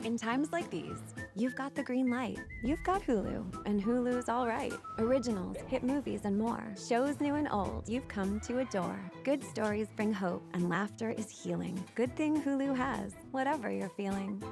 In times like these, you've got the green light. You've got Hulu, and Hulu's all right. Originals, hit movies, and more. Shows new and old you've come to adore. Good stories bring hope, and laughter is healing. Good thing Hulu has, whatever you're feeling.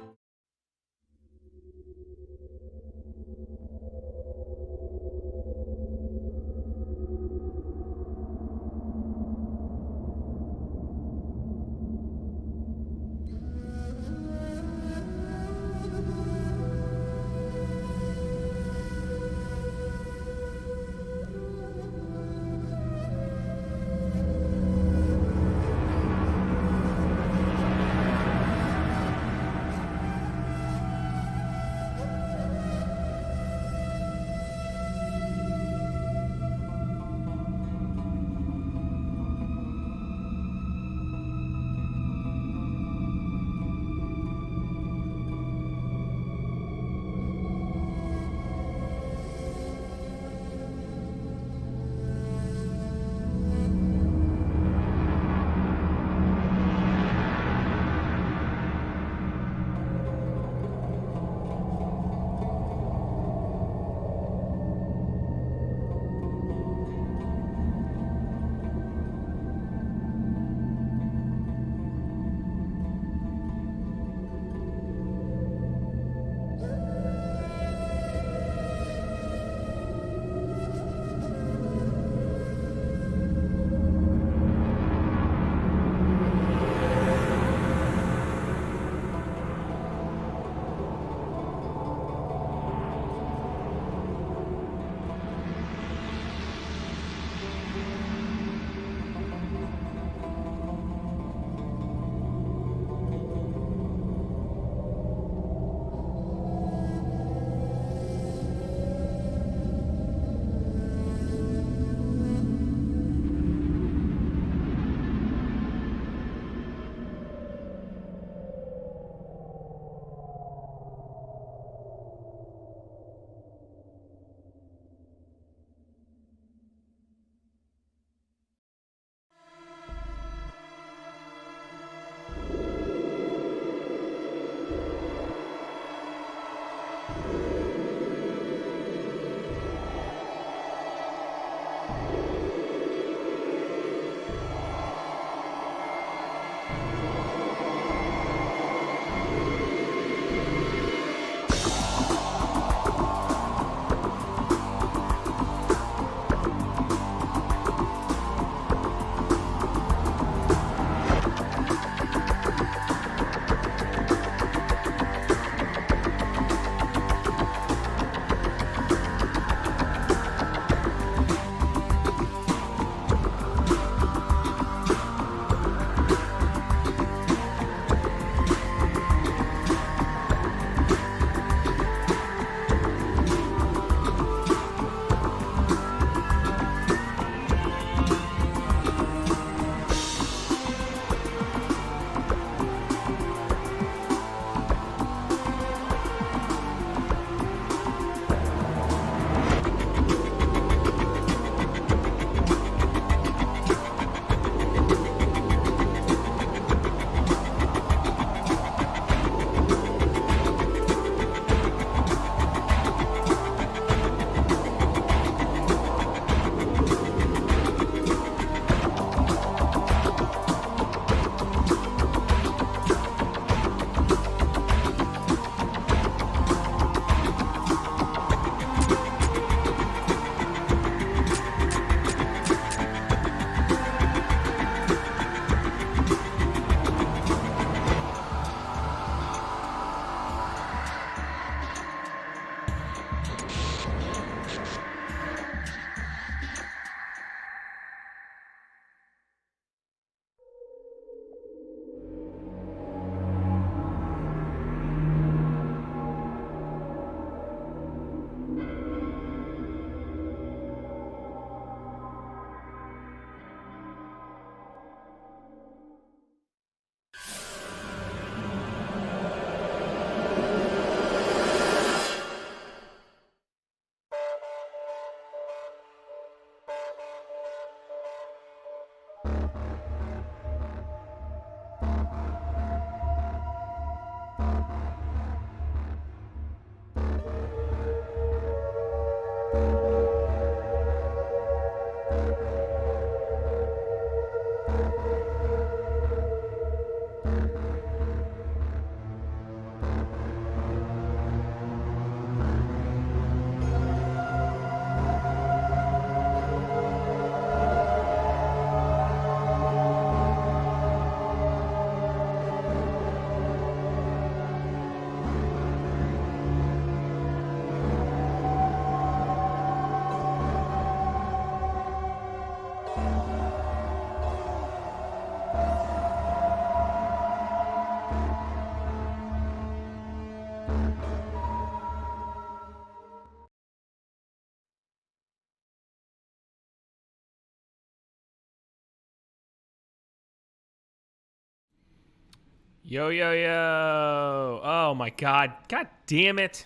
Yo, yo, yo. Oh my god. God damn it.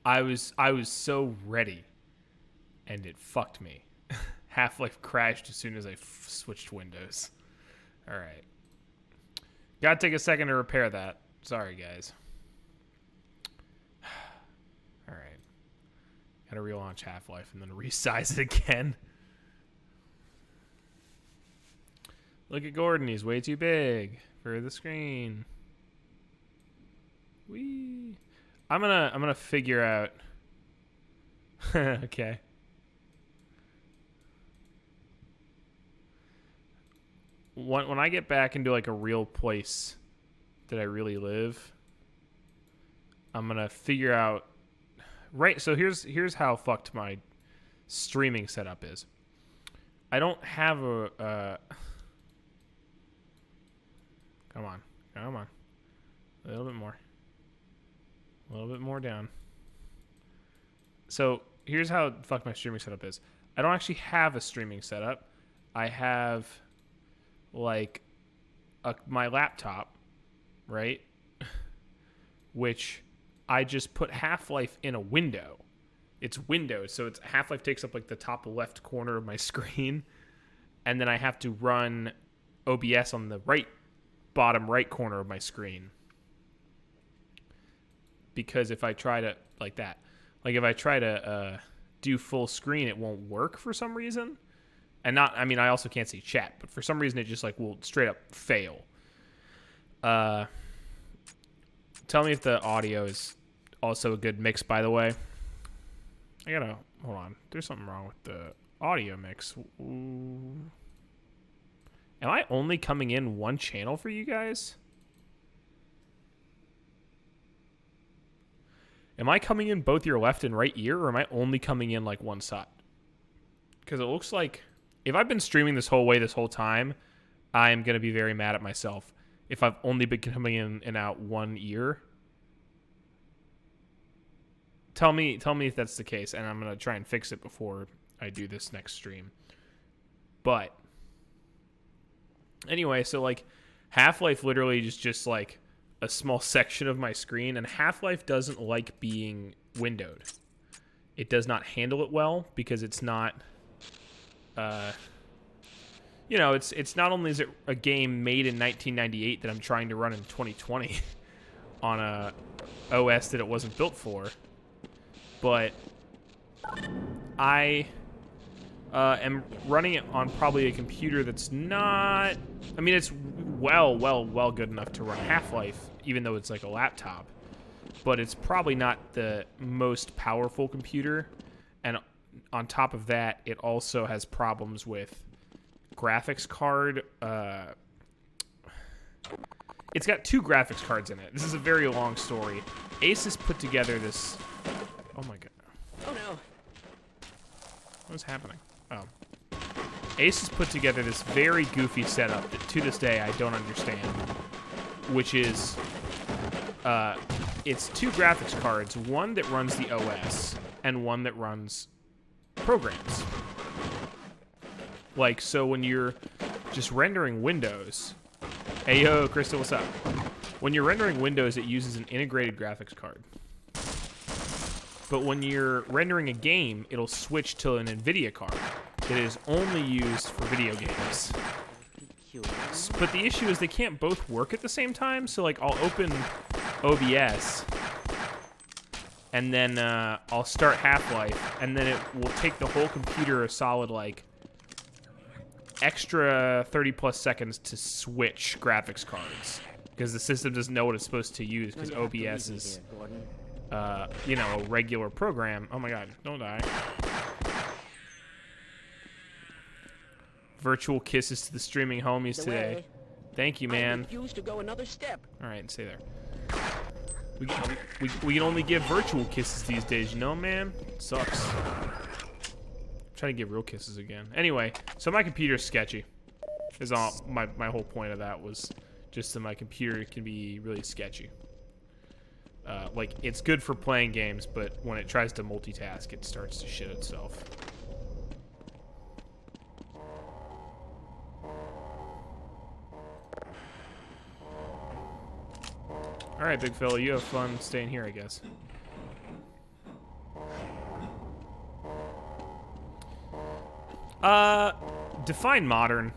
I was so ready. And it fucked me. Half-Life crashed as soon as I switched Windows. Alright. Gotta take a second to repair that. Sorry, guys. Alright. Gotta relaunch Half-Life and then resize it again. Look at Gordon. He's way too big for the screen. Whee. I'm gonna figure out. Okay. When I get back into like a real place that I really live, I'm gonna figure out. Right. So here's how fucked my streaming setup is. I don't have a. Come on. Come on. A little bit more. A little bit more down. So here's how fucked my streaming setup is. I don't actually have a streaming setup. I have like my laptop, right? Which I just put Half-Life in a window. It's windowed, so it's Half-Life takes up like the top left corner of my screen, and then I have to run OBS on the bottom right corner of my screen. Because if I try to if I try to do full screen, it won't work for some reason. And I also can't see chat, but for some reason it just like will straight up fail. Tell me if the audio is also a good mix, by the way. Hold on. There's something wrong with the audio mix. Ooh. Am I only coming in one channel for you guys? Am I coming in both your left and right ear, or am I only coming in like one side? Because it looks like if I've been streaming this whole way this whole time, I'm going to be very mad at myself if I've only been coming in and out one ear. Tell me if that's the case, and I'm going to try and fix it before I do this next stream. But anyway, so like Half-Life literally is just like a small section of my screen, and Half-Life doesn't like being windowed. It does not handle it well because it's not it's not only is it a game made in 1998 that I'm trying to run in 2020 on a OS that it wasn't built for, but I am running it on probably a computer that's not. I mean, it's well good enough to run Half-Life, even though it's like a laptop. But it's probably not the most powerful computer. And on top of that, it also has problems with graphics card. It's got 2 graphics cards in it. This is a very long story. Asus put together this. Oh my god. Oh no. What's happening? Oh. Asus put together this very goofy setup that to this day I don't understand, which is it's 2 graphics cards, one that runs the OS and one that runs programs. Like, so when you're just rendering Windows, hey yo, Crystal, what's up? When you're rendering Windows, it uses an integrated graphics card. But when you're rendering a game, it'll switch to an NVIDIA card that is only used for video games. But the issue is they can't both work at the same time, so like I'll open OBS and then I'll start Half-Life, and then it will take the whole computer a solid like extra 30 plus seconds to switch graphics cards because the system doesn't know what it's supposed to use because OBS is a regular program. Oh my god, don't die. Virtual kisses to the streaming homies today. Thank you, man. I refuse to go another step. All right, stay there. We can only give virtual kisses these days, you know, man? It sucks. I'm trying to give real kisses again. Anyway, so my computer's sketchy. Is all my whole point of that was just that my computer can be really sketchy. Like, it's good for playing games, but when it tries to multitask, it starts to shit itself. All right, big fella, you have fun staying here, I guess. Define modern.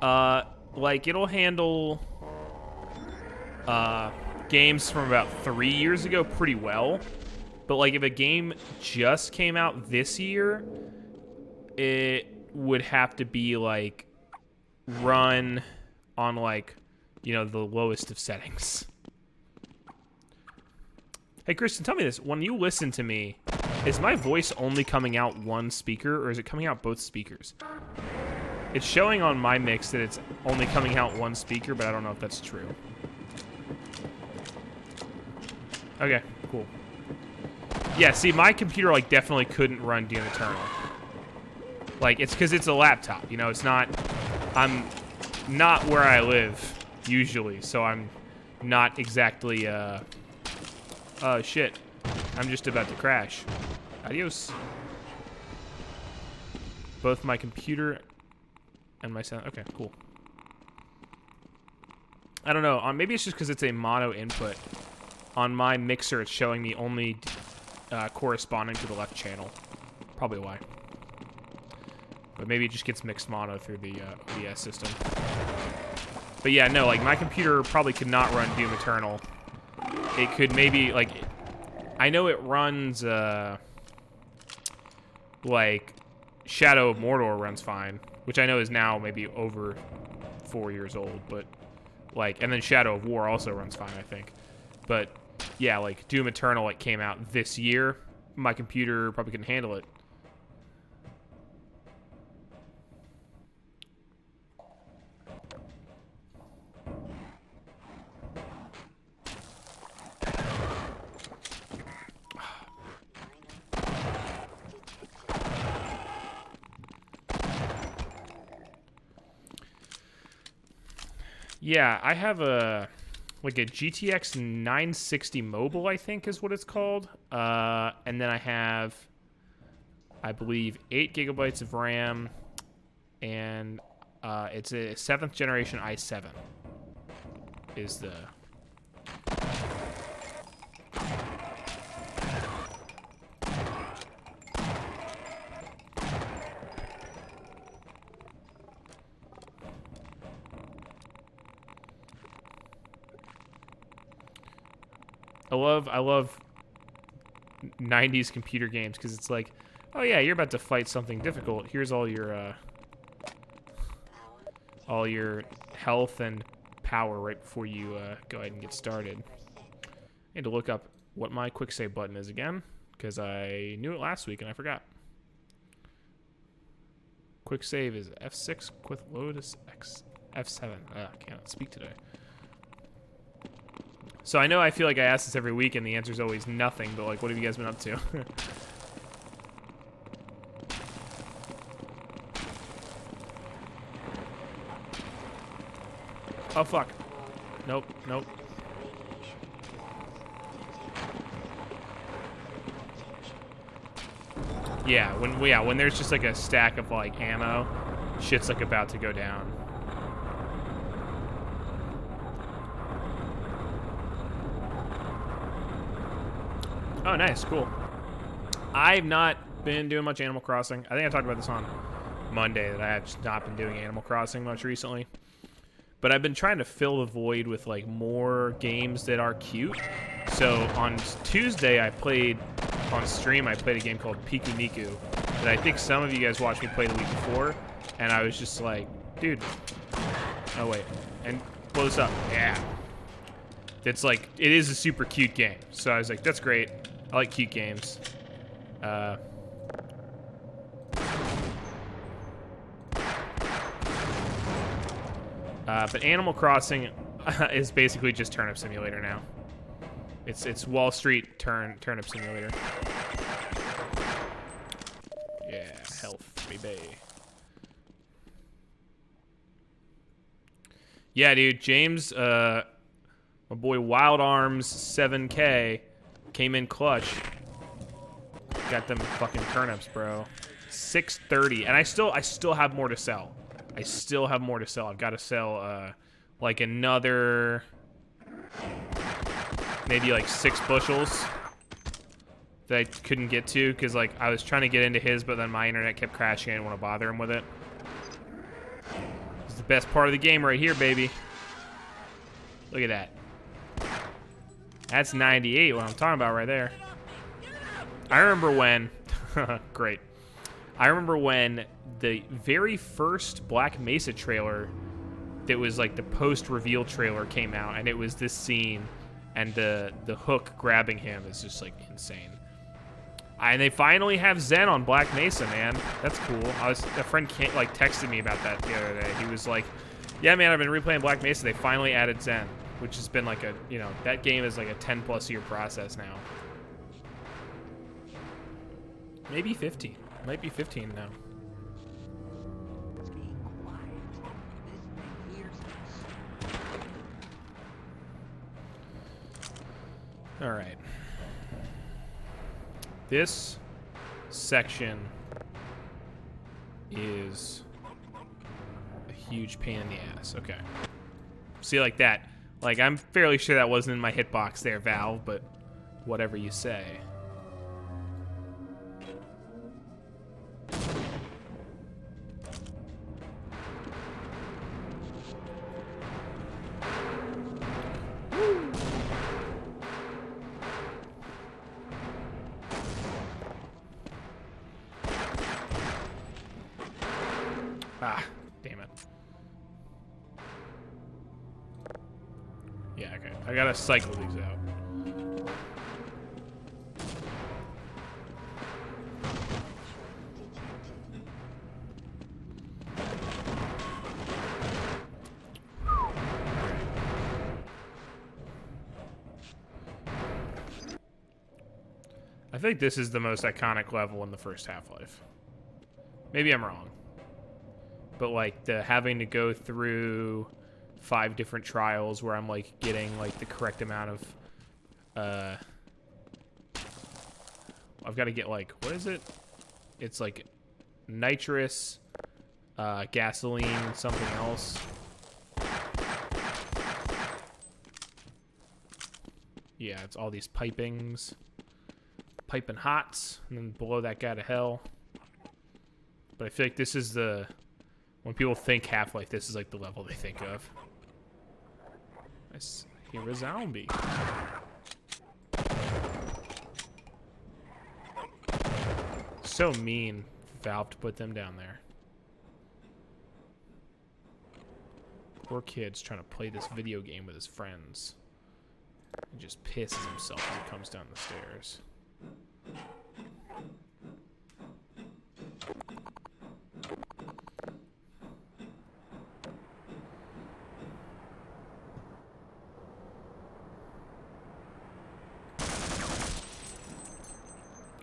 Like, it'll handle games from about 3 years ago pretty well. But, like, if a game just came out this year, it would have to be, like, run on, like, you know, the lowest of settings. Hey, Kristen, tell me this. When you listen to me, is my voice only coming out one speaker, or is it coming out both speakers? It's showing on my mix that it's only coming out one speaker, but I don't know if that's true. Okay, cool. Yeah, see, my computer, like, definitely couldn't run Doom Eternal. Like, it's because it's a laptop, you know? It's not... I'm not where I live, usually, so I'm not exactly, oh, shit. I'm just about to crash. Adios. Both my computer and my sound... Okay, cool. I don't know. Maybe it's just because it's a mono input. On my mixer, it's showing me only corresponding to the left channel. Probably why. But maybe it just gets mixed mono through the OBS system. But yeah, no, like, my computer probably could not run Doom Eternal. It could maybe, like... I know it runs, like, Shadow of Mordor runs fine, which I know is now maybe over 4 years old, but, like, and then Shadow of War also runs fine, I think. But, yeah, like, Doom Eternal, like, came out this year. My computer probably couldn't handle it. Yeah, I have like a GTX 960 Mobile, I think is what it's called. And then I have, I believe, 8 gigabytes of RAM, and it's a 7th generation i7 is the... I love 90s computer games because it's like, oh yeah, you're about to fight something difficult. Here's all your health and power right before you go ahead and get started. I need to look up what my quick save button is again because I knew it last week and I forgot. Quick save is F6 with Lotus X F7. I can't speak today. So I know I feel like I ask this every week and the answer is always nothing, but like, what have you guys been up to? Oh, fuck. Nope, nope. Yeah, when there's just like a stack of like ammo, shit's like about to go down. Oh, nice, cool. I've not been doing much Animal Crossing. I think I talked about this on Monday, that I have just not been doing Animal Crossing much recently. But I've been trying to fill the void with, like, more games that are cute. So on Tuesday, I played, on stream, I played a game called Piku Niku that I think some of you guys watched me play the week before. And I was just like, dude. Oh, wait. And blow this up. Yeah. It's like, it is a super cute game. So I was like, that's great. I like cute games. But Animal Crossing is basically just Turnip Simulator now. It's Wall Street Turnip Simulator. Yeah, health, baby. Yeah, dude, James, my boy Wild Arms 7K came in clutch. Got them fucking turnips, bro. 630, and I still have more to sell. I still have more to sell. I've got to sell like another maybe like 6 bushels that I couldn't get to because like I was trying to get into his, but then my internet kept crashing. I didn't want to bother him with it. It's the best part of the game right here, baby. Look at that. That's 98, what I'm talking about right there. I remember when, great. I remember when the very first Black Mesa trailer that was like the post-reveal trailer came out, and it was this scene, and the Hook grabbing him is just like insane. And they finally have Zen on Black Mesa, man. That's cool. A friend like texted me about that the other day. He was like, yeah, man, I've been replaying Black Mesa. They finally added Zen, which has been like a, you know, that game is like a 10+ year process now. Maybe 15. Might be 15 now. All right. This section is a huge pain in the ass. Okay. See, like that. Like, I'm fairly sure that wasn't in my hitbox there, Valve, but whatever you say. Ah, damn it. Yeah, okay. I gotta cycle these out. I think this is the most iconic level in the first Half-Life. Maybe I'm wrong. But like the having to go through 5 different trials where I'm like getting like the correct amount of I've got to get like, what is it? It's like nitrous, gasoline, and something else. Yeah, it's all these pipings. Piping hots, and then below that guy to hell. But I feel like this is the... When people think Half-Life, this is like the level they think of. I hear a zombie. So mean, Valve, to put them down there. Poor kid's trying to play this video game with his friends. He just pisses himself as he comes down the stairs.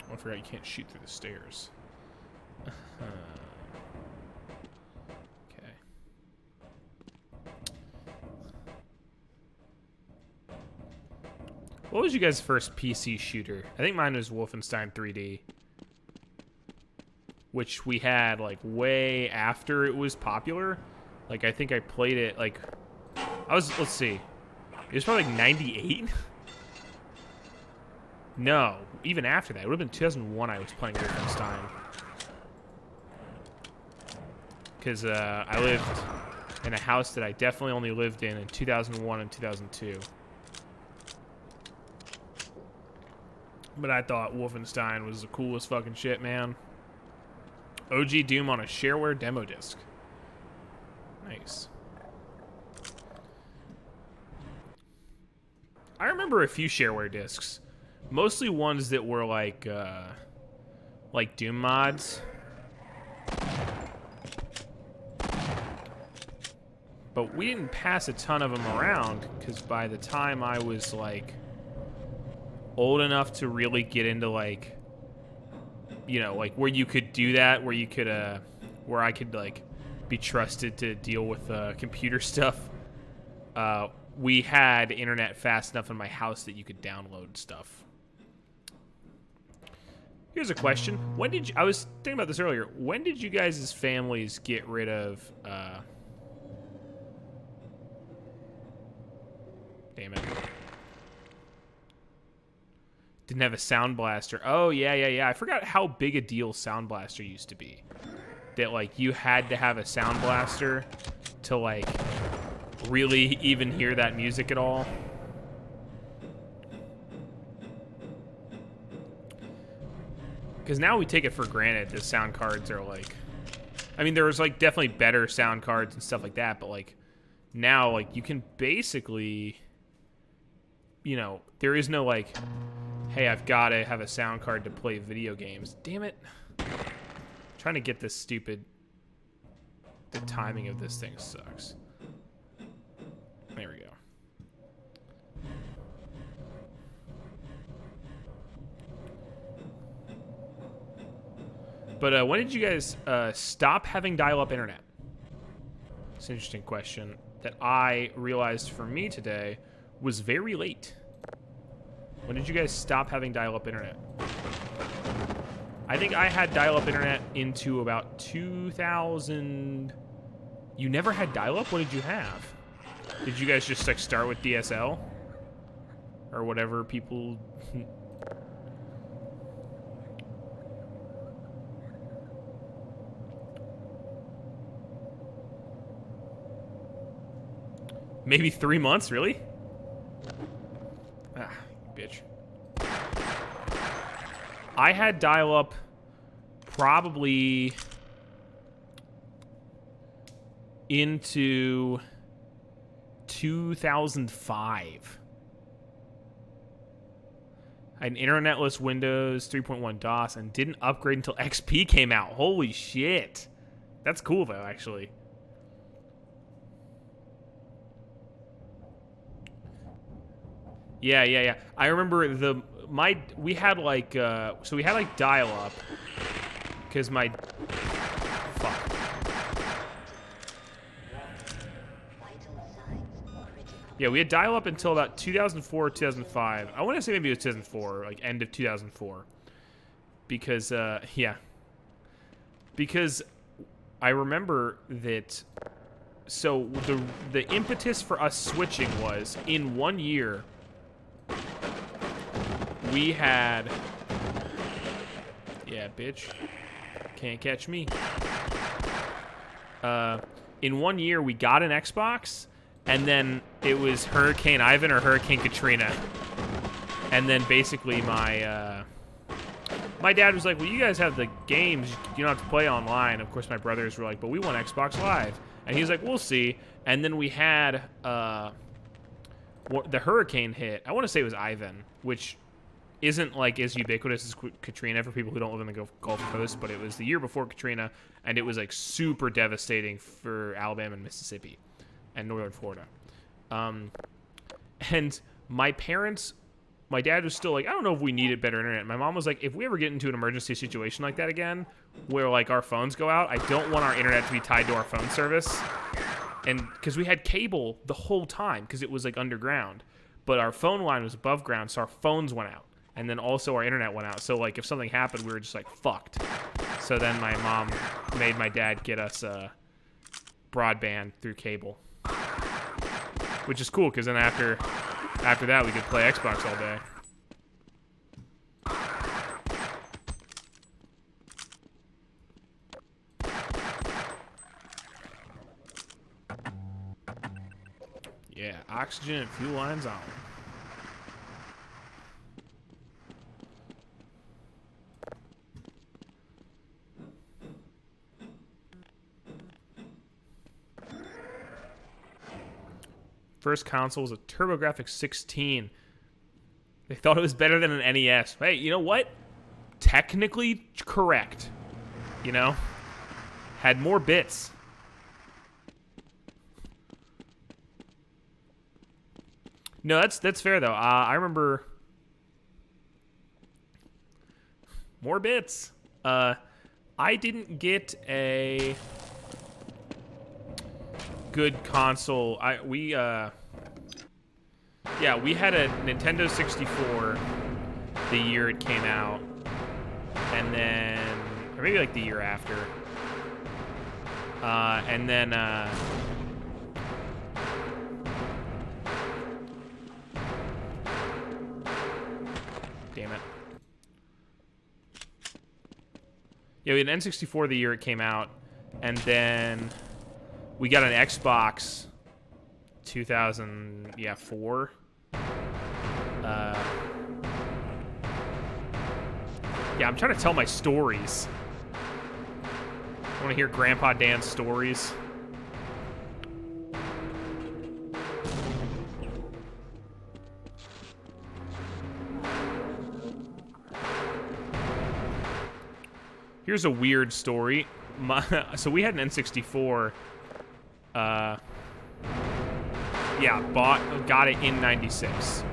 I forgot you can't shoot through the stairs. Okay. What was you guys' first PC shooter? I think mine was Wolfenstein 3D. Which we had, like, way after it was popular. Like, I think I played it, like... let's see. It was probably, like, 98? No, even after that. It would have been 2001 I was playing Wolfenstein. Because I lived in a house that I definitely only lived in 2001 and 2002. But I thought Wolfenstein was the coolest fucking shit, man. OG Doom on a shareware demo disc. Nice. I remember a few shareware discs. Mostly ones that were like Doom mods. But we didn't pass a ton of them around because by the time I was like old enough to really get into like, you know, like where you could do that, where you could where I could like be trusted to deal with computer stuff. We had internet fast enough in my house that you could download stuff. Here's a question. When did you, I was thinking about this earlier. When did you guys' families get rid of damn it. Didn't have a Sound Blaster. Oh, yeah. I forgot how big a deal Sound Blaster used to be. That, like, you had to have a Sound Blaster to, like, really even hear that music at all. Because now we take it for granted that sound cards are, like... I mean, there was, like, definitely better sound cards and stuff like that, but, like, now, like, you can basically... You know, there is no, like... Hey, I've got to have a sound card to play video games. Damn it. I'm trying to get this stupid... The timing of this thing sucks. There we go. But when did you guys stop having dial-up internet? It's an interesting question that I realized for me today was very late. When did you guys stop having dial-up internet? I think I had dial-up internet into about 2000. You never had dial-up? What did you have? Did you guys just like start with DSL? Or whatever people... Maybe 3 months, really? Ah, bitch. I had dial-up probably into 2005. I had an internetless Windows 3.1 DOS and didn't upgrade until XP came out. Holy shit. That's cool, though, actually. Yeah. I remember we had like so we had like dial up because my fuck. Yeah, we had dial up until about 2004, 2005. I want to say maybe it was 2004, like end of 2004. Because because I remember that. So the impetus for us switching was in 1 year. We had... Yeah, bitch. Can't catch me. In 1 year, we got an Xbox, and then it was Hurricane Ivan or Hurricane Katrina. And then basically my dad was like, well, you guys have the games. You don't have to play online. Of course, my brothers were like, but we want Xbox Live. And he was like, we'll see. And then we had the hurricane hit. I want to say it was Ivan, which isn't like as ubiquitous as Katrina for people who don't live in the Gulf Coast, but it was the year before Katrina, and it was like super devastating for Alabama and Mississippi and northern Florida. And my dad was still like, I don't know if we needed better internet. My mom was like, if we ever get into an emergency situation like that again, where like our phones go out, I don't want our internet to be tied to our phone service. And because we had cable the whole time because it was like underground, but our phone line was above ground, so our phones went out. And then also our internet went out. So like if something happened, we were just like fucked. So then my mom made my dad get us broadband through cable, which is cool because then after that we could play Xbox all day. Yeah, oxygen and fuel lines on. First console was a TurboGrafx 16. They thought it was better than an NES. Hey, you know what? Technically correct. You know? Had more bits. No, that's fair though. I remember more bits. I didn't get a good console. We had a Nintendo 64 the year it came out, and then or maybe like the year after, and then damn it. Yeah, we had an N64 the year it came out, and then we got an Xbox 2004. Yeah, I'm trying to tell my stories. I want to hear Grandpa Dan's stories. Here's a weird story. So we had an N64. Yeah, got it in '96.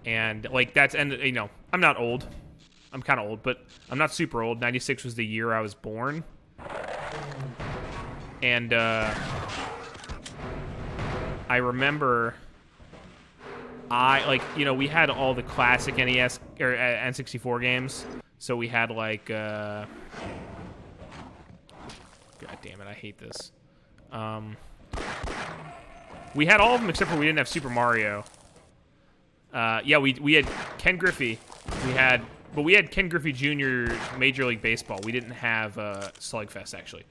And like that's, and you know, I'm not old. I'm kind of old, but I'm not super old. '96 was the year I was born. And I remember we had all the classic NES or N64 games. So we had like God damn it, I hate this. We had all of them except for we didn't have Super Mario. Yeah, we had Ken Griffey. But we had Ken Griffey Jr.'s Major League Baseball. We didn't have Slugfest, actually.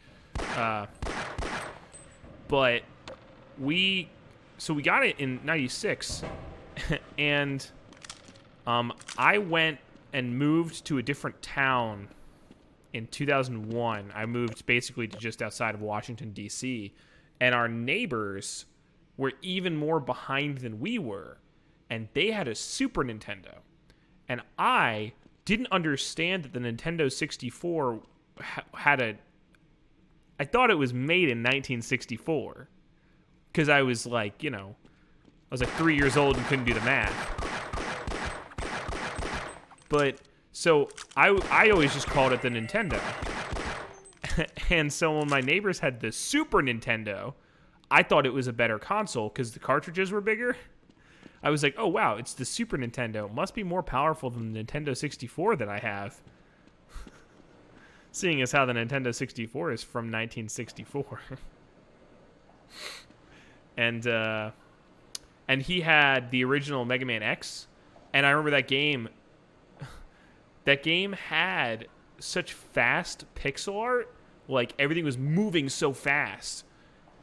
But we got it in '96, and I went and moved to a different town in 2001. I moved basically to just outside of Washington, D.C., and our neighbors were even more behind than we were, and they had a Super Nintendo. And I didn't understand that the Nintendo 64 had a... I thought it was made in 1964, because I was like, I was like 3 years old and couldn't do the math. But, so, I always just called it the Nintendo. And so when my neighbors had the Super Nintendo, I thought it was a better console because the cartridges were bigger. I was like, oh, wow, it's the Super Nintendo. It must be more powerful than the Nintendo 64 that I have. Seeing as how the Nintendo 64 is from 1964. And he had the original Mega Man X. And I remember that game... That game had such fast pixel art. Like, everything was moving so fast.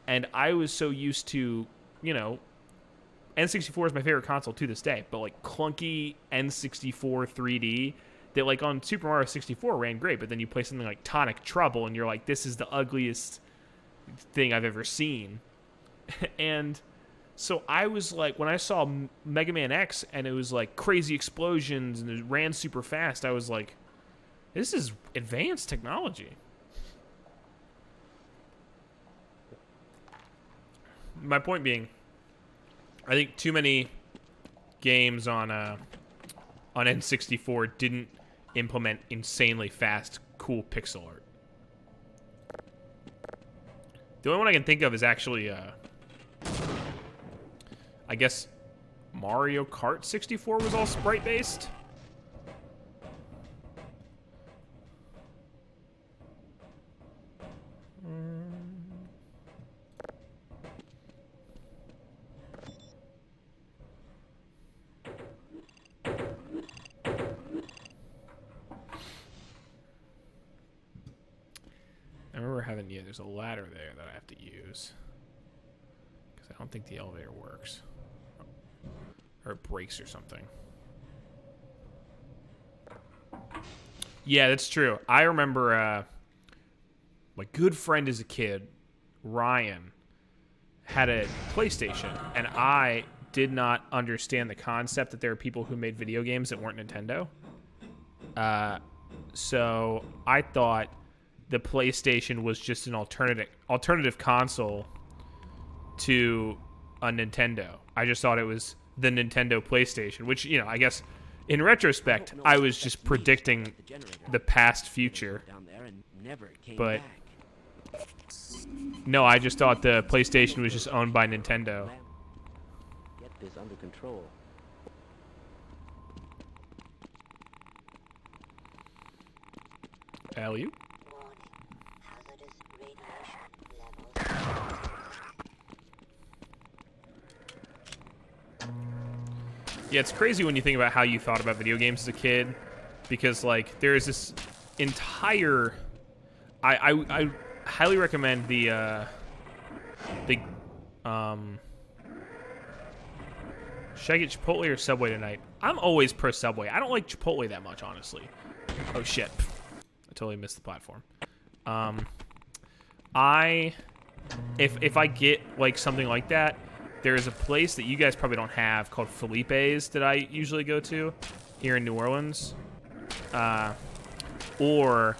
And I was so used to, N64 is my favorite console to this day. But, like, clunky N64 3D that, like, on Super Mario 64 ran great. But then you play something like Tonic Trouble, and you're like, this is the ugliest thing I've ever seen. And... So I was like, when I saw Mega Man X and it was like crazy explosions and it ran super fast, I was like, this is advanced technology. My point being, I think too many games on N64 didn't implement insanely fast, cool pixel art. The only one I can think of is actually... I guess Mario Kart 64 was all sprite-based. I remember having, there's a ladder there that I have to use. Because I don't think the elevator works. Or it breaks or something. Yeah, that's true. I remember my good friend as a kid, Ryan, had a PlayStation, and I did not understand the concept that there are people who made video games that weren't Nintendo. So I thought the PlayStation was just an alternative console to a Nintendo. I just thought it was the Nintendo PlayStation, which, I guess in retrospect, I was just predicting the past future. But no, I just thought the PlayStation was just owned by Nintendo. Get this under control. Alley-oop. Yeah, it's crazy when you think about how you thought about video games as a kid because like there's this entire. I highly recommend the should I get Chipotle or Subway tonight? I'm always pro Subway. I don't like Chipotle that much, honestly. Oh shit. I totally missed the platform. If I get like something like that, there's a place that you guys probably don't have called Felipe's that I usually go to here in New Orleans. Or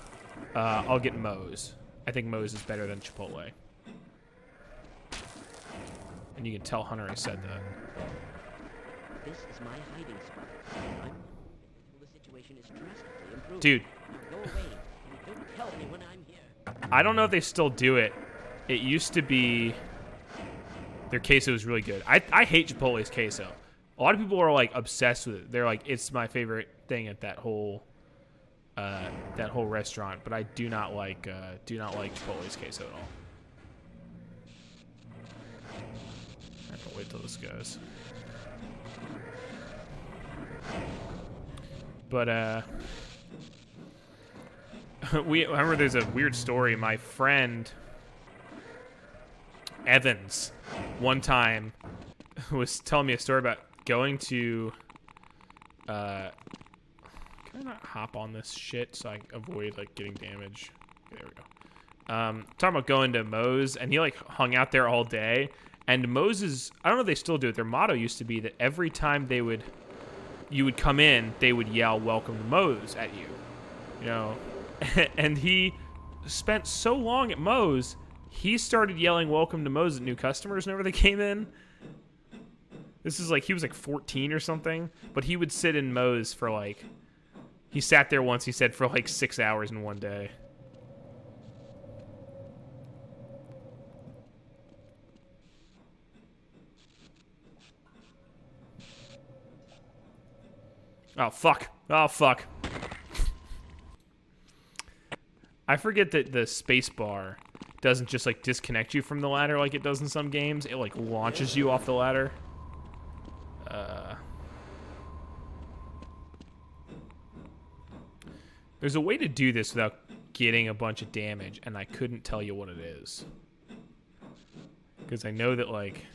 I'll get Moe's. I think Moe's is better than Chipotle. And you can tell Hunter I said that. This is my hiding spot. The situation is drastically improved. Dude. Now go away and don't tell anyone I'm here. I don't know if they still do it. It used to be their queso was really good. I hate Chipotle's queso. A lot of people are like obsessed with it. They're like, it's my favorite thing at that whole restaurant. But I do not like Chipotle's queso at all. I have to wait till this goes. But I remember there's a weird story. My friend Evans one time was telling me a story about going to can I not hop on this shit so I avoid like getting damage? There we go. Talking about going to Moe's, and he like hung out there all day. And Moe's is, I don't know if they still do it, their motto used to be that every time you would come in, they would yell "Welcome to Moe's" at you, you know. And he spent so long at Moe's, he started yelling "Welcome to Moe's" at new customers whenever they came in. This is like, he was like 14 or something, but he would sit in Moe's for like, he sat there once, he said, for like 6 hours in one day. Oh, fuck. Oh, fuck. I forget that the space bar doesn't just, like, disconnect you from the ladder like it does in some games. It, like, launches you off the ladder. There's a way to do this without getting a bunch of damage, and I couldn't tell you what it is. Because I know that, like,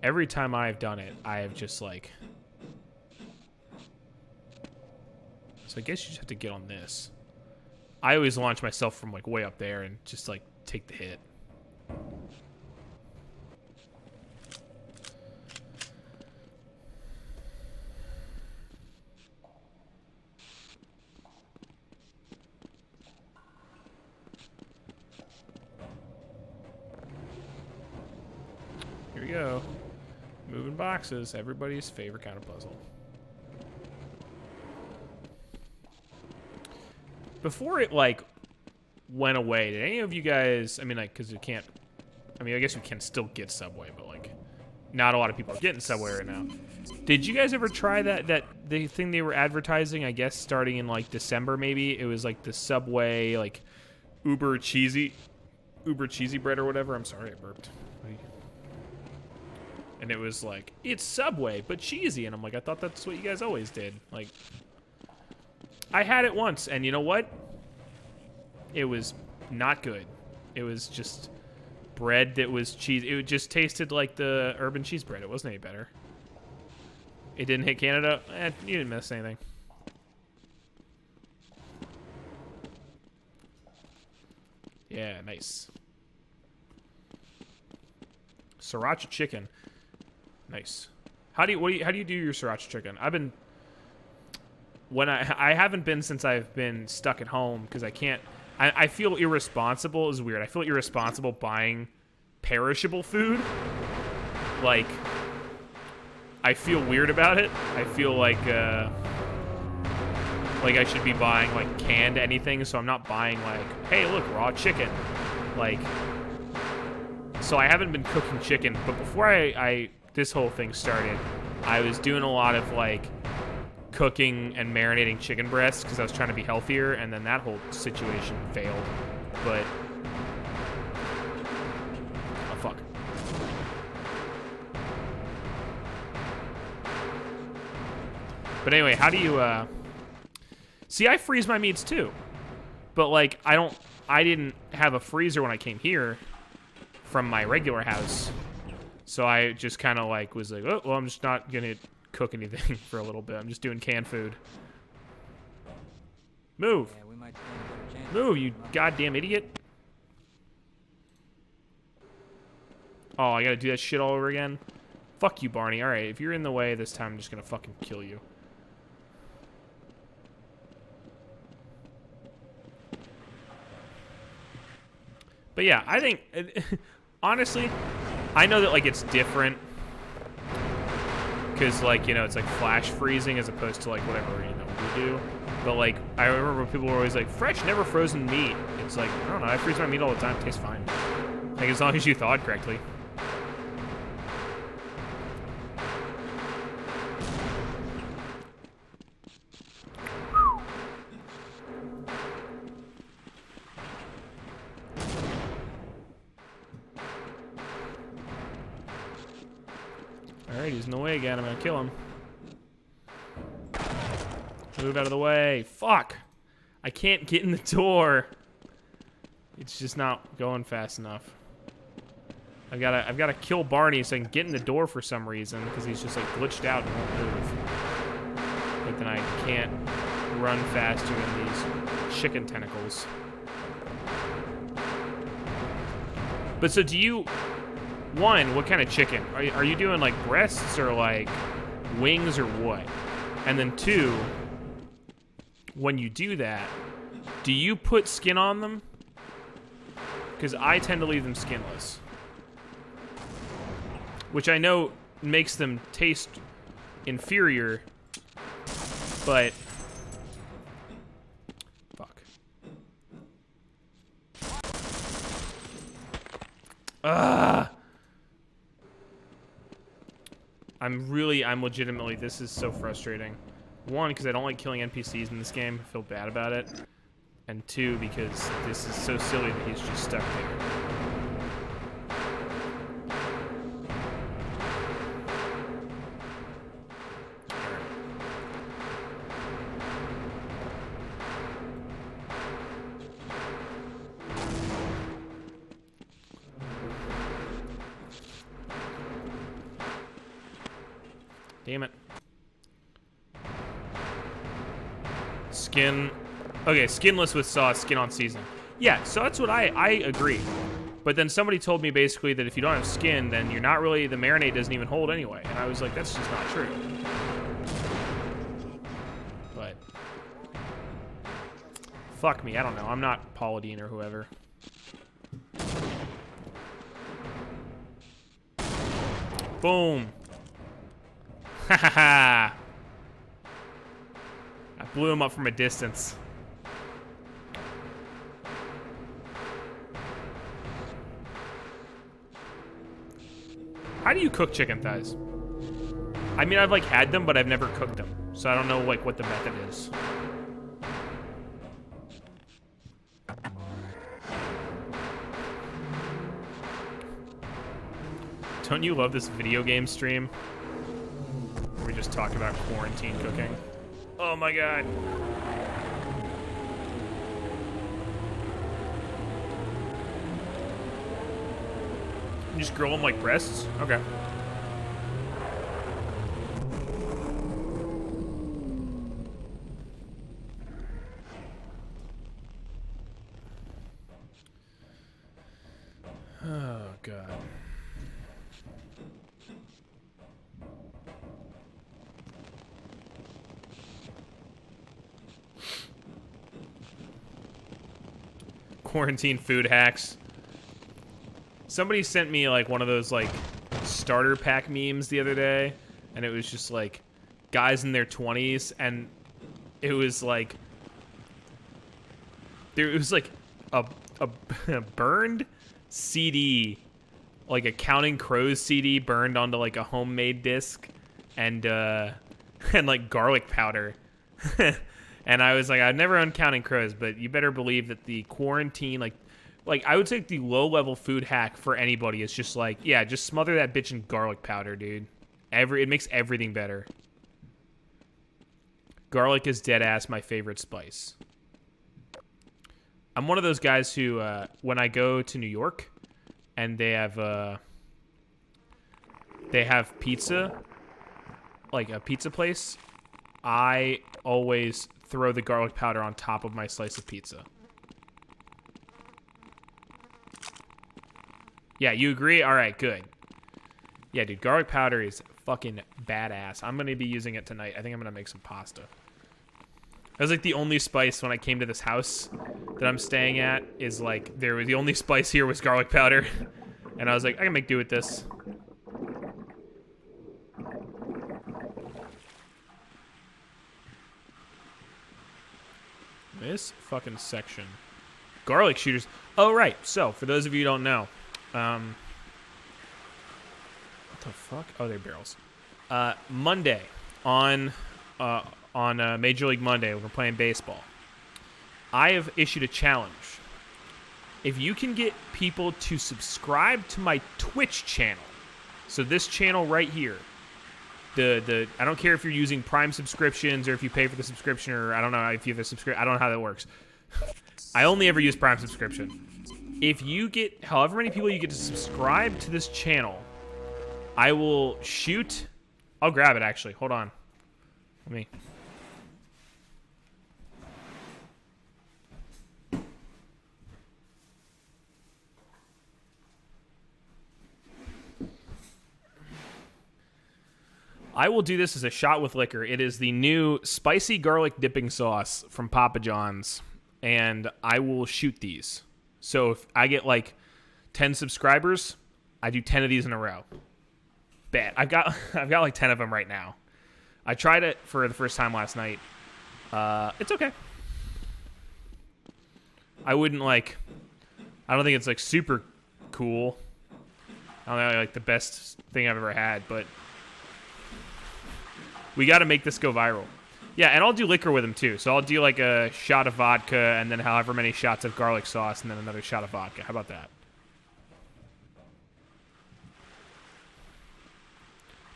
every time I've done it, I have just, like... So I guess you just have to get on this. I always launch myself from like way up there and just like take the hit. Here we go. Moving boxes, everybody's favorite kind of puzzle. Before it, like, went away, did any of you guys, I mean, like, because you can't, I mean, I guess you can still get Subway, but, like, not a lot of people are getting Subway right now. Did you guys ever try the thing they were advertising, I guess, starting in, like, December, maybe? It was, like, the Subway, like, Uber cheesy bread or whatever. I'm sorry, I burped. And it was, like, it's Subway, but cheesy. And I'm like, I thought that's what you guys always did. Like... I had it once, and you know what? It was not good. It was just bread that was cheese. It just tasted like the urban cheese bread. It wasn't any better. It didn't hit Canada. You didn't miss anything. Yeah, nice. Sriracha chicken. Nice. How do you do your sriracha chicken? I've been... I haven't been since I've been stuck at home because I can't. I feel irresponsible. Is weird. I feel irresponsible buying perishable food. Like, I feel weird about it. I feel like I should be buying like canned anything. So I'm not buying like, hey, look, raw chicken. Like, so I haven't been cooking chicken. But before this whole thing started, I was doing a lot of like cooking and marinating chicken breasts because I was trying to be healthier, and then that whole situation failed. But oh fuck. But anyway, how do you See, I freeze my meats too. But, like, I didn't have a freezer when I came here from my regular house. So I just kind of, like, was like, oh, well, I'm just not going to cook anything for a little bit. I'm just doing canned food. Move. Yeah, we might stand a better chance. Move, you goddamn idiot. Oh, I gotta do that shit all over again? Fuck you, Barney. Alright, if you're in the way this time, I'm just gonna fucking kill you. But yeah, I think, honestly, I know that, like, it's different. Because, like, you know, it's like flash freezing as opposed to, like, whatever, you know, we do. But, like, I remember people were always like, fresh, never frozen meat. It's like, I don't know, I freeze my meat all the time. It tastes fine. Like, as long as you thaw it correctly. Alright, he's in the way again. I'm gonna kill him. Move out of the way. Fuck! I can't get in the door. It's just not going fast enough. I've gotta kill Barney so I can get in the door for some reason, because he's just like glitched out and won't move. But then I can't run faster than these chicken tentacles. But so do you... One, what kind of chicken? Are you doing like breasts or like wings or what? And then two, when you do that, do you put skin on them? Because I tend to leave them skinless. Which I know makes them taste inferior, but... Fuck. Ugh! I'm legitimately, this is so frustrating. One, because I don't like killing NPCs in this game. I feel bad about it. And two, because this is so silly that he's just stuck there. Damn it. Skin. Okay, skinless with sauce, skin on seasoning. Yeah, so that's what I agree. But then somebody told me basically that if you don't have skin, then you're not really, the marinade doesn't even hold anyway. And I was like, that's just not true. But. Fuck me, I don't know. I'm not Paula Deen or whoever. Boom. Ha ha ha! I blew him up from a distance. How do you cook chicken thighs? I mean, I've like had them, but I've never cooked them, so I don't know like what the method is. Don't you love this video game stream? We just talk about quarantine cooking. Oh my god. You just grill them like breasts? Okay. Oh god. Quarantine food hacks. Somebody sent me like one of those like starter pack memes the other day, and it was just like guys in their 20s, and it was like there was like a burned CD, like a Counting Crows CD burned onto like a homemade disc, and like garlic powder. And I was like, I've never owned Counting Crows, but you better believe that the quarantine, like I would say the low-level food hack for anybody is just like, yeah, just smother that bitch in garlic powder, dude. It makes everything better. Garlic is dead ass my favorite spice. I'm one of those guys who, when I go to New York and they have pizza, like a pizza place, I always throw the garlic powder on top of my slice of pizza. Yeah, you agree? All right, good. Yeah, dude, garlic powder is fucking badass. I'm going to be using it tonight. I think I'm going to make some pasta. That was like the only spice when I came to this house that I'm staying at is like, the only spice here was garlic powder. And I was like, I can make do with this. This fucking section. Garlic shooters. Oh, right. So, for those of you who don't know, what the fuck? Oh, they're barrels. Monday on Major League Monday when we're playing baseball, I have issued a challenge. If you can get people to subscribe to my Twitch channel, so this channel right here, I don't care if you're using Prime subscriptions or if you pay for the subscription, or I don't know if you have a subscription. I don't know how that works. I only ever use Prime subscription. If you get however many people you get to subscribe to this channel, I will shoot. I'll grab it actually. Hold on. Let me. I will do this as a shot with liquor. It is the new spicy garlic dipping sauce from Papa John's, and I will shoot these. So if I get like 10 subscribers, I do 10 of these in a row. Bet. I've got like 10 of them right now. I tried it for the first time last night. It's okay. I wouldn't like. I don't think it's like super cool. I don't know, like the best thing I've ever had, but we got to make this go viral. Yeah, and I'll do liquor with them too. So I'll do like a shot of vodka and then however many shots of garlic sauce and then another shot of vodka. How about that?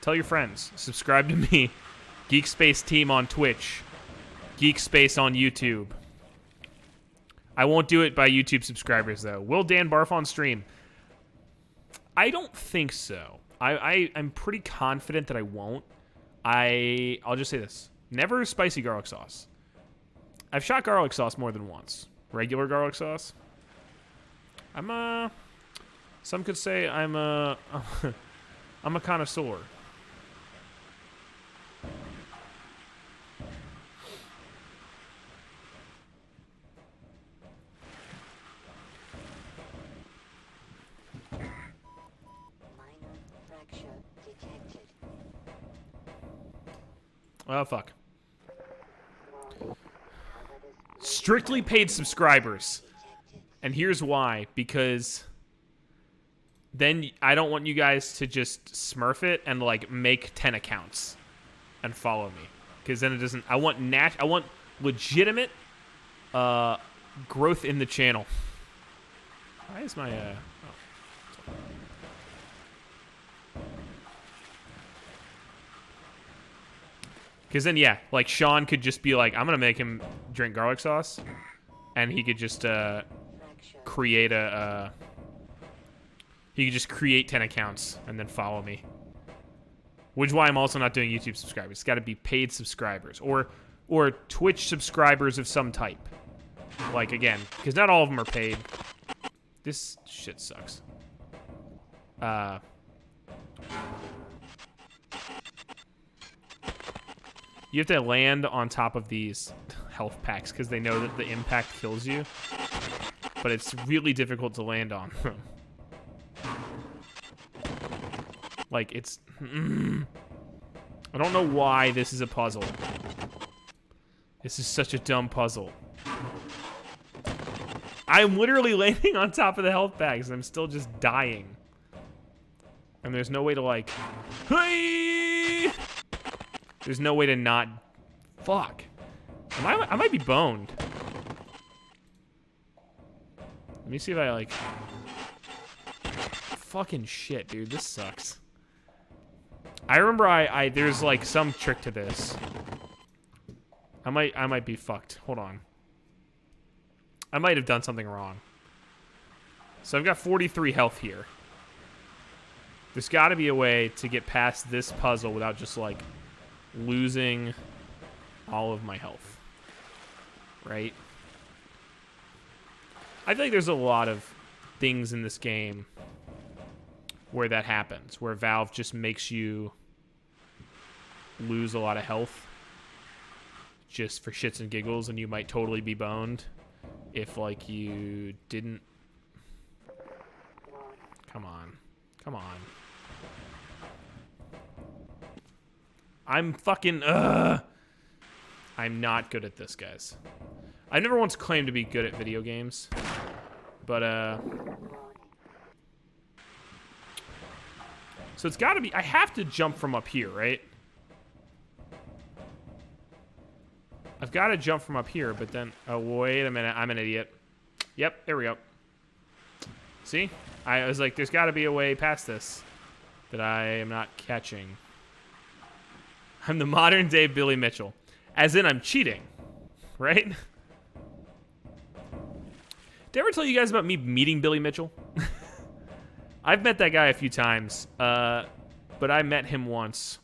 Tell your friends. Subscribe to me. Geek Space Team on Twitch. Geek Space on YouTube. I won't do it by YouTube subscribers though. Will Dan barf on stream? I don't think so. I'm pretty confident that I won't. I'll just say this. Never spicy garlic sauce. I've shot garlic sauce more than once. Regular garlic sauce. Some could say I'm a connoisseur. Oh, fuck. Strictly paid subscribers. And here's why. Because then I don't want you guys to just smurf it and, like, make 10 accounts and follow me. Because then it doesn't... I want legitimate growth in the channel. Why is my... Because then, yeah, like, Sean could just be like, I'm going to make him drink garlic sauce. And he could just create he could just create 10 accounts and then follow me. Which is why I'm also not doing YouTube subscribers. It's got to be paid subscribers. Or Twitch subscribers of some type. Like, again, because not all of them are paid. This shit sucks. You have to land on top of these health packs because they know that the impact kills you. But it's really difficult to land on. Like, it's... I don't know why this is a puzzle. This is such a dumb puzzle. I'm literally landing on top of the health packs and I'm still just dying. And there's no way to, like... Hey! There's no way to not... Fuck. I might be boned. Let me see if I, like... Fucking shit, dude. This sucks. I remember there's, like, some trick to this. I might be fucked. Hold on. I might have done something wrong. So I've got 43 health here. There's got to be a way to get past this puzzle without just, like, losing all of my health. Right? I feel like there's a lot of things in this game where that happens, where Valve just makes you lose a lot of health just for shits and giggles, and you might totally be boned if, like, you didn't. Come on. Come on. I'm fucking, I'm not good at this, guys. I never once claimed to be good at video games, but, so it's gotta be, I have to jump from up here, right? I've got to jump from up here, but then, oh, wait a minute, I'm an idiot. Yep, there we go. See? I was like, there's got to be a way past this that I am not catching. I'm the modern day Billy Mitchell. As in, I'm cheating, right? Did I ever tell you guys about me meeting Billy Mitchell? I've met that guy a few times, but I met him once.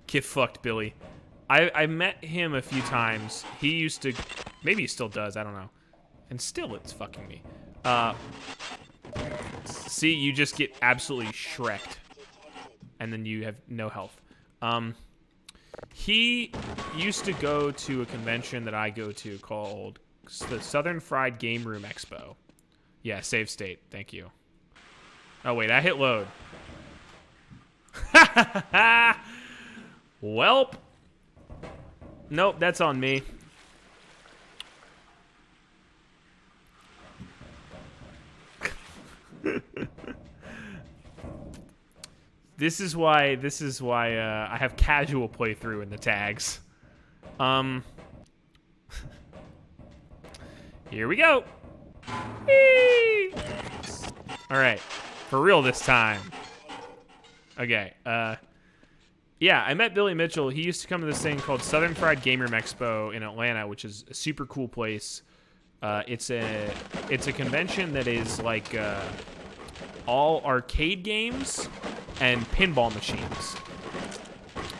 Get fucked, Billy. I met him a few times. He used to, maybe he still does, I don't know. And still it's fucking me. See, you just get absolutely shreked. And then you have no health. He used to go to a convention that I go to called the Southern Fried Game Room Expo. Yeah, save state. Thank you. Oh, wait, I hit load. Welp. Nope, that's on me. This is why I have casual playthrough in the tags. Here we go. Whee! All right, for real this time. Okay. Yeah, I met Billy Mitchell. He used to come to this thing called Southern Fried Game Room Expo in Atlanta, which is a super cool place. It's a convention that is like all arcade games and pinball machines.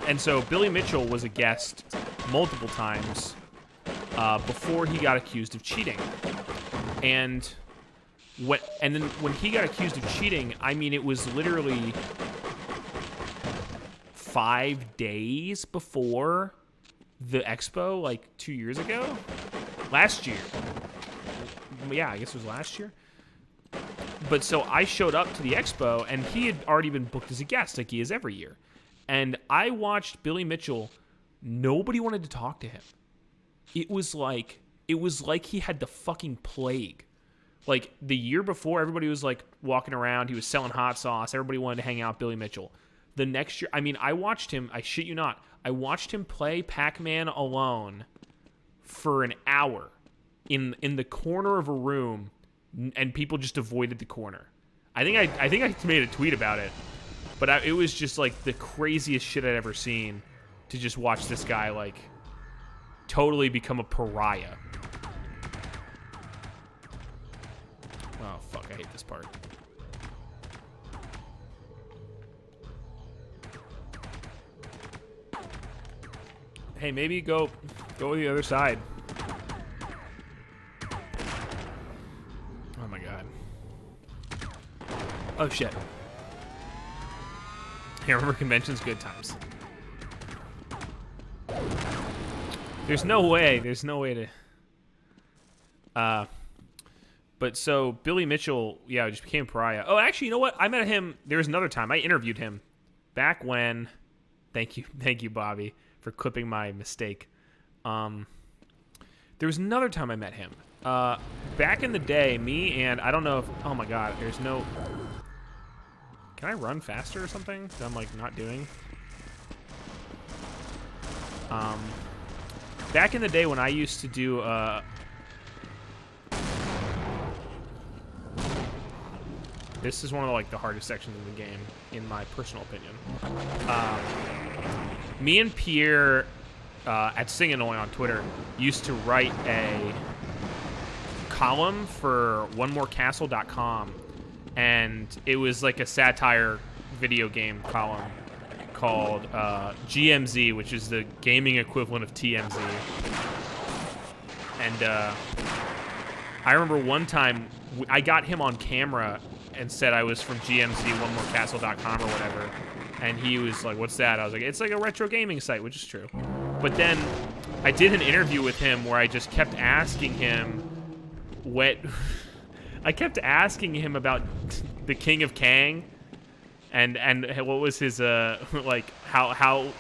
And so Billy Mitchell was a guest multiple times before he got accused of cheating. And then when he got accused of cheating, I mean, it was literally 5 days before the expo, like 2 years ago? Last year. Yeah, I guess it was last year. But so I showed up to the expo, and he had already been booked as a guest, like he is every year. And I watched Billy Mitchell. Nobody wanted to talk to him. It was like he had the fucking plague. Like, the year before, everybody was, like, walking around. He was selling hot sauce. Everybody wanted to hang out with Billy Mitchell. The next year, I mean, I watched him, I shit you not, I watched him play Pac-Man alone for an hour in the corner of a room, and people just avoided the corner. I think I made a tweet about it, but it was just, like, the craziest shit I'd ever seen to just watch this guy, like, totally become a pariah. Oh, fuck, I hate this part. Hey, maybe go to the other side. Oh my god. Oh shit. Here, remember conventions, good times. There's no way to. But so Billy Mitchell, yeah, just became a pariah. Oh, actually, you know what? I met him. There was another time I interviewed him back when. Thank you, Bobby, for clipping my mistake. There was another time I met him. Back in the day, me and I don't know if. Oh my god, there's no. Can I run faster or something that I'm like not doing? Back in the day when I used to do this is one of the hardest sections of the game, in my personal opinion. Me and Pierre at Singanoy on Twitter used to write a column for OneMoreCastle.com, and it was like a satire video game column called GMZ, which is the gaming equivalent of TMZ. And I remember one time I got him on camera and said I was from GMZ, OneMoreCastle.com or whatever. And he was like, what's that? I was like, it's like a retro gaming site, which is true. But then I did an interview with him where I just kept asking him I kept asking him about the King of Kang and what was his like how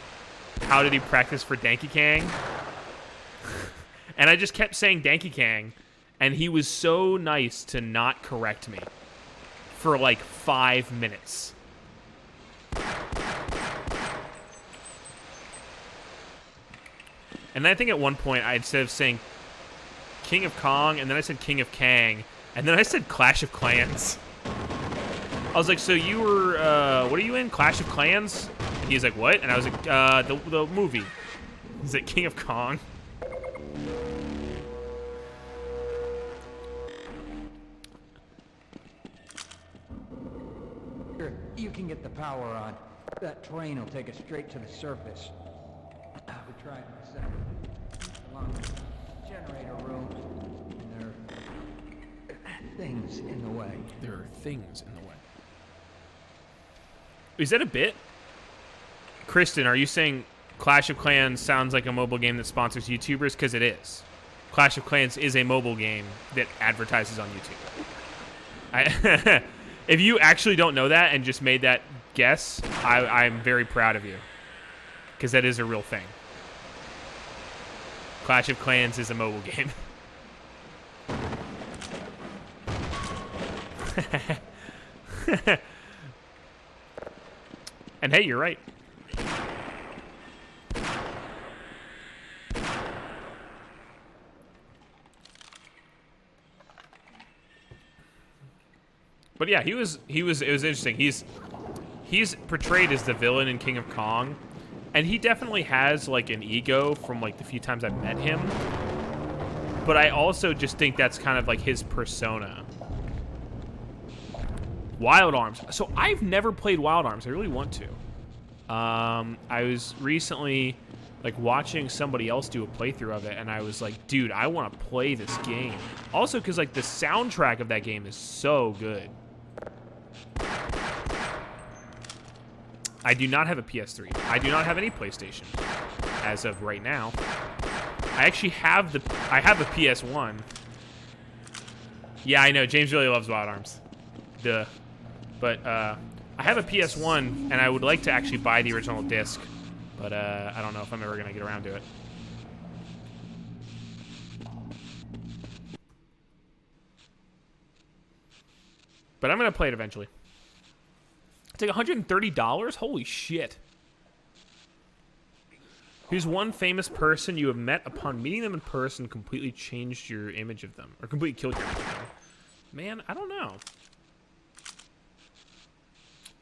did he practice for Danky Kang? And I just kept saying Danky Kang, and he was so nice to not correct me for like 5 minutes. And I think at one point, instead of saying King of Kong, and then I said King of Kang, and then I said Clash of Clans. I was like, so you were, what are you in, Clash of Clans? And he's like, what? And I was like, the movie. He's like, King of Kong. Sure, you can get the power on. That train will take us straight to the surface. We tried in a second. Along the generator room, and there are things in the way. There are things in the way. Is that a bit? Kristen, are you saying Clash of Clans sounds like a mobile game that sponsors YouTubers? Because it is. Clash of Clans is a mobile game that advertises on YouTube. If you actually don't know that and just made that guess, I'm very proud of you. Because that is a real thing. Clash of Clans is a mobile game. And hey, you're right. But yeah, it was interesting. He's portrayed as the villain in King of Kong, and he definitely has like an ego from like the few times I've met him. But I also just think that's kind of like his persona. Wild Arms. So I've never played Wild Arms. I really want to. I was recently like watching somebody else do a playthrough of it, and I was like, dude, I want to play this game. Also, because like the soundtrack of that game is so good. I do not have a PS3. I do not have any PlayStation as of right now. I actually have I have a PS1. Yeah, I know. James really loves Wild Arms. Duh. But I have a PS1, and I would like to actually buy the original disc, but I don't know if I'm ever going to get around to it. But I'm going to play it eventually. It's like $130? Holy shit. Who's one famous person you have met upon meeting them in person completely changed your image of them? Or completely killed your image of them? Man, I don't know.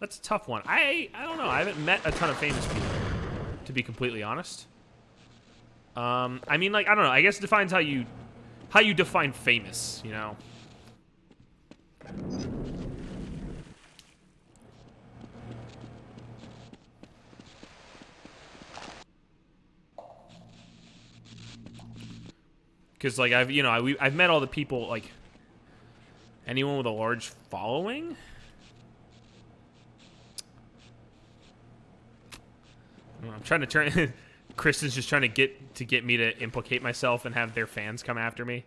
That's a tough one. I don't know. I haven't met a ton of famous people, to be completely honest. I mean, like, I don't know. I guess it defines how you define famous, you know? Because, like, I've met all the people, like, anyone with a large following? I'm trying to turn... Kristen's just trying to get me to implicate myself and have their fans come after me.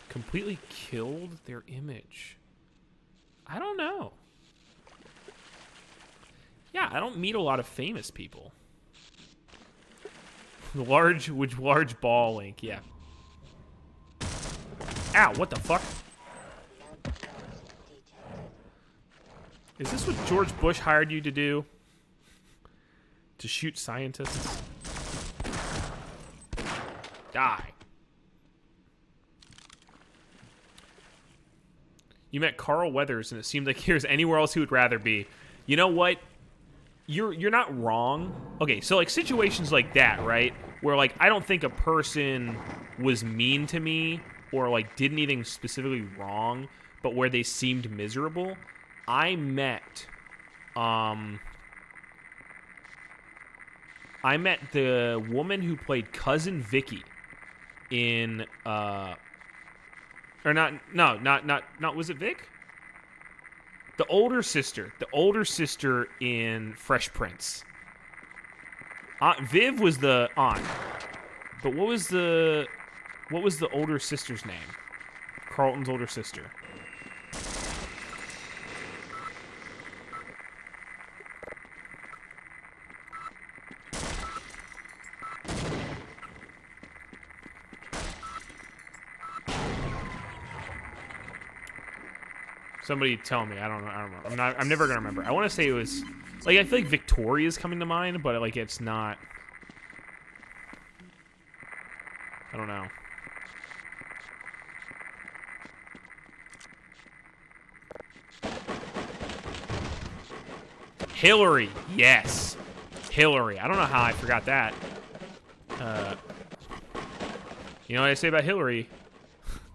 Completely killed their image. I don't know. Yeah, I don't meet a lot of famous people. Large ball link, yeah. Ow, what the fuck? Is this what George Bush hired you to do? To shoot scientists? Die. You met Carl Weathers, and it seemed like he was anywhere else he would rather be. You know what? you're not wrong. Okay, so like situations like that, right? Where like I don't think a person was mean to me or like did anything specifically wrong, but where they seemed miserable. I met the woman who played Cousin Vicky in or not was it Vic? The older sister in Fresh Prince. Viv was the aunt, but what was the older sister's name? Carlton's older sister. Somebody tell me. I don't know. I'm never gonna remember. I want to say it was like I feel like Victoria's coming to mind, but like it's not. I don't know. Hillary, yes, Hillary. I don't know how I forgot that. You know what I say about Hillary?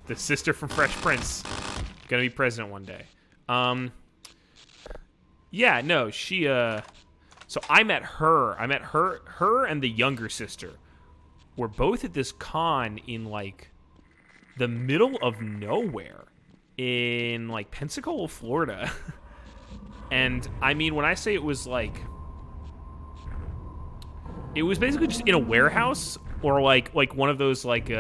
The sister from Fresh Prince. Gonna be president one day. Yeah, no, she, so I met her and the younger sister were both at this con in, like, the middle of nowhere in, like, Pensacola, Florida. And, I mean, when I say it was, like, it was basically just in a warehouse or, like one of those, like,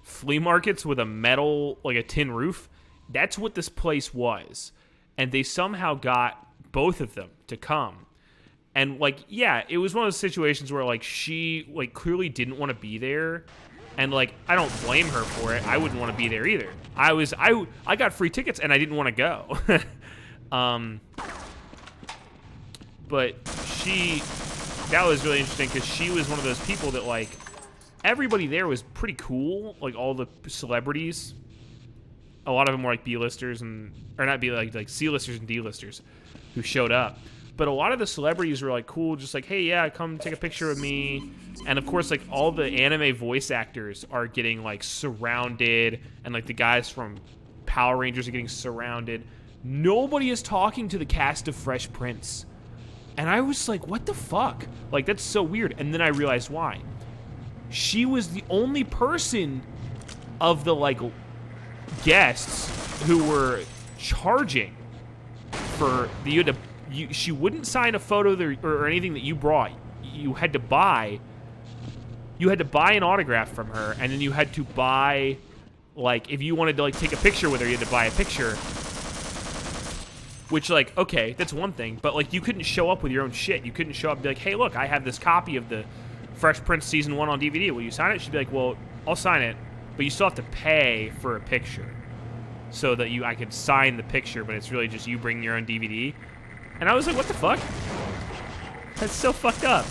flea markets with a metal, like, a tin roof. That's what this place was. And they somehow got both of them to come. And, like, yeah, it was one of those situations where, like, she, like, clearly didn't want to be there. And, like, I don't blame her for it. I wouldn't want to be there either. I got free tickets and I didn't want to go. But that was really interesting because she was one of those people that, like, everybody there was pretty cool. Like, all the celebrities. A lot of them were like B-listers or not B, like C-listers and D-listers who showed up. But a lot of the celebrities were like cool, just like, hey, yeah, come take a picture with me. And of course, like all the anime voice actors are getting like surrounded, and like the guys from Power Rangers are getting surrounded. Nobody is talking to the cast of Fresh Prince. And I was like, what the fuck? Like, that's so weird. And then I realized why. She was the only person of the like guests who were charging for she wouldn't sign a photo or anything that you brought. You had to buy an autograph from her, and then you had to buy, like, if you wanted to like take a picture with her, you had to buy a picture. Which, like, okay, that's one thing, but like you couldn't show up with your own shit. You couldn't show up and be like, hey, look, I have this copy of the Fresh Prince season 1 on DVD. Will you sign it? She'd be like, well, I'll sign it. But you still have to pay for a picture so that I could sign the picture, but it's really just you bringing your own DVD. And I was like, what the fuck? That's so fucked up.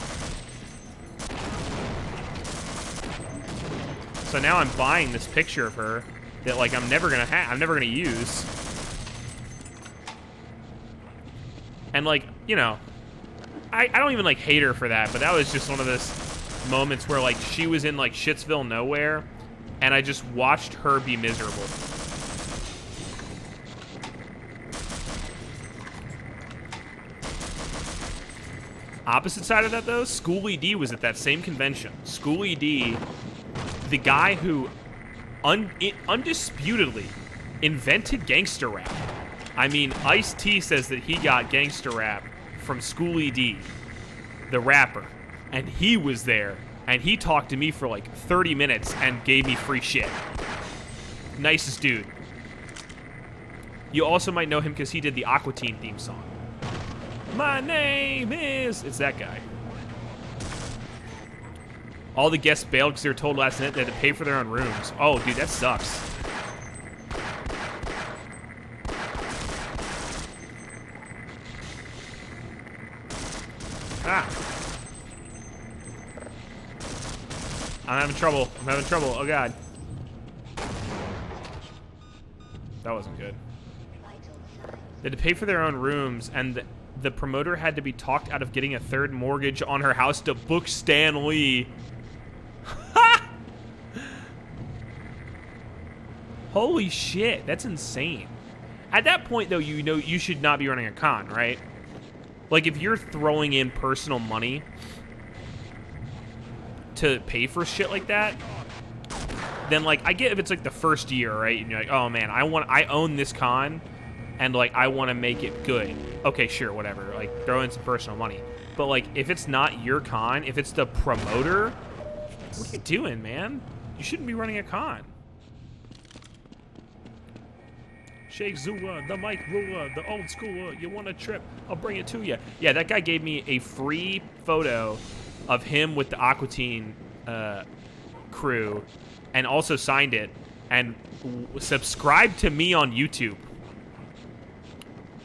So now I'm buying this picture of her that, like, I'm never gonna use. And, like, you know, I don't even, like, hate her for that, but that was just one of those moments where, like, she was in, like, Shitsville nowhere, and I just watched her be miserable. Opposite side of that, though, Schoolie D was at that same convention. Schoolie D, the guy who undisputedly invented gangster rap. I mean, Ice-T says that he got gangster rap from Schoolie D, the rapper. And he was there, and he talked to me for like 30 minutes and gave me free shit. Nicest dude. You also might know him because he did the Aqua Teen theme song. My name is... It's that guy. All the guests bailed because they were told last minute they had to pay for their own rooms. Oh, dude, that sucks. Ah. I'm having trouble. Oh, God. That wasn't good. They had to pay for their own rooms, and the promoter had to be talked out of getting a third mortgage on her house to book Stan Lee. Holy shit, that's insane. At that point, though, you know you should not be running a con, right? Like, if you're throwing in personal money to pay for shit like that, then, like, I get if it's, like, the first year, right? And you're like, oh, man, I own this con, and, like, I want to make it good. Okay, sure, whatever. Like, throw in some personal money. But, like, if it's not your con, if it's the promoter, what are you doing, man? You shouldn't be running a con. Shake Zua, the Mike Rua, the old school, you want a trip? I'll bring it to you. Yeah, that guy gave me a free photo of him with the Aqua Teen crew and also signed it and subscribed to me on YouTube.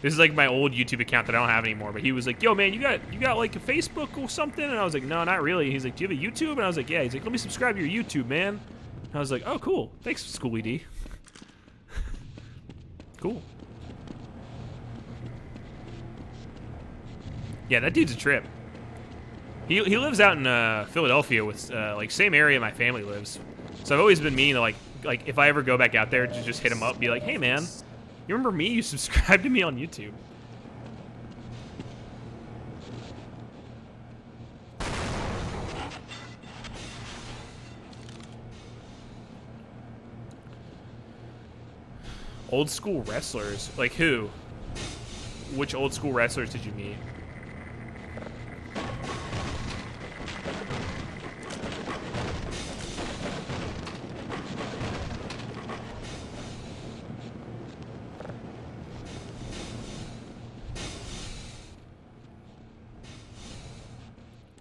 This is like my old YouTube account that I don't have anymore, but he was like, yo, man, you got like a Facebook or something? And I was like, no, not really. He's like, do you have a YouTube? And I was like, yeah. He's like, let me subscribe to your YouTube, man. And I was like, oh, cool. Thanks, Schooly D. Cool. Yeah, that dude's a trip. He lives out in Philadelphia with like same area my family lives. So I've always been meaning to like if I ever go back out there to just hit him up, be like, hey man, you remember me? You subscribed to me on YouTube. Old school wrestlers? Like who? Which old school wrestlers did you meet?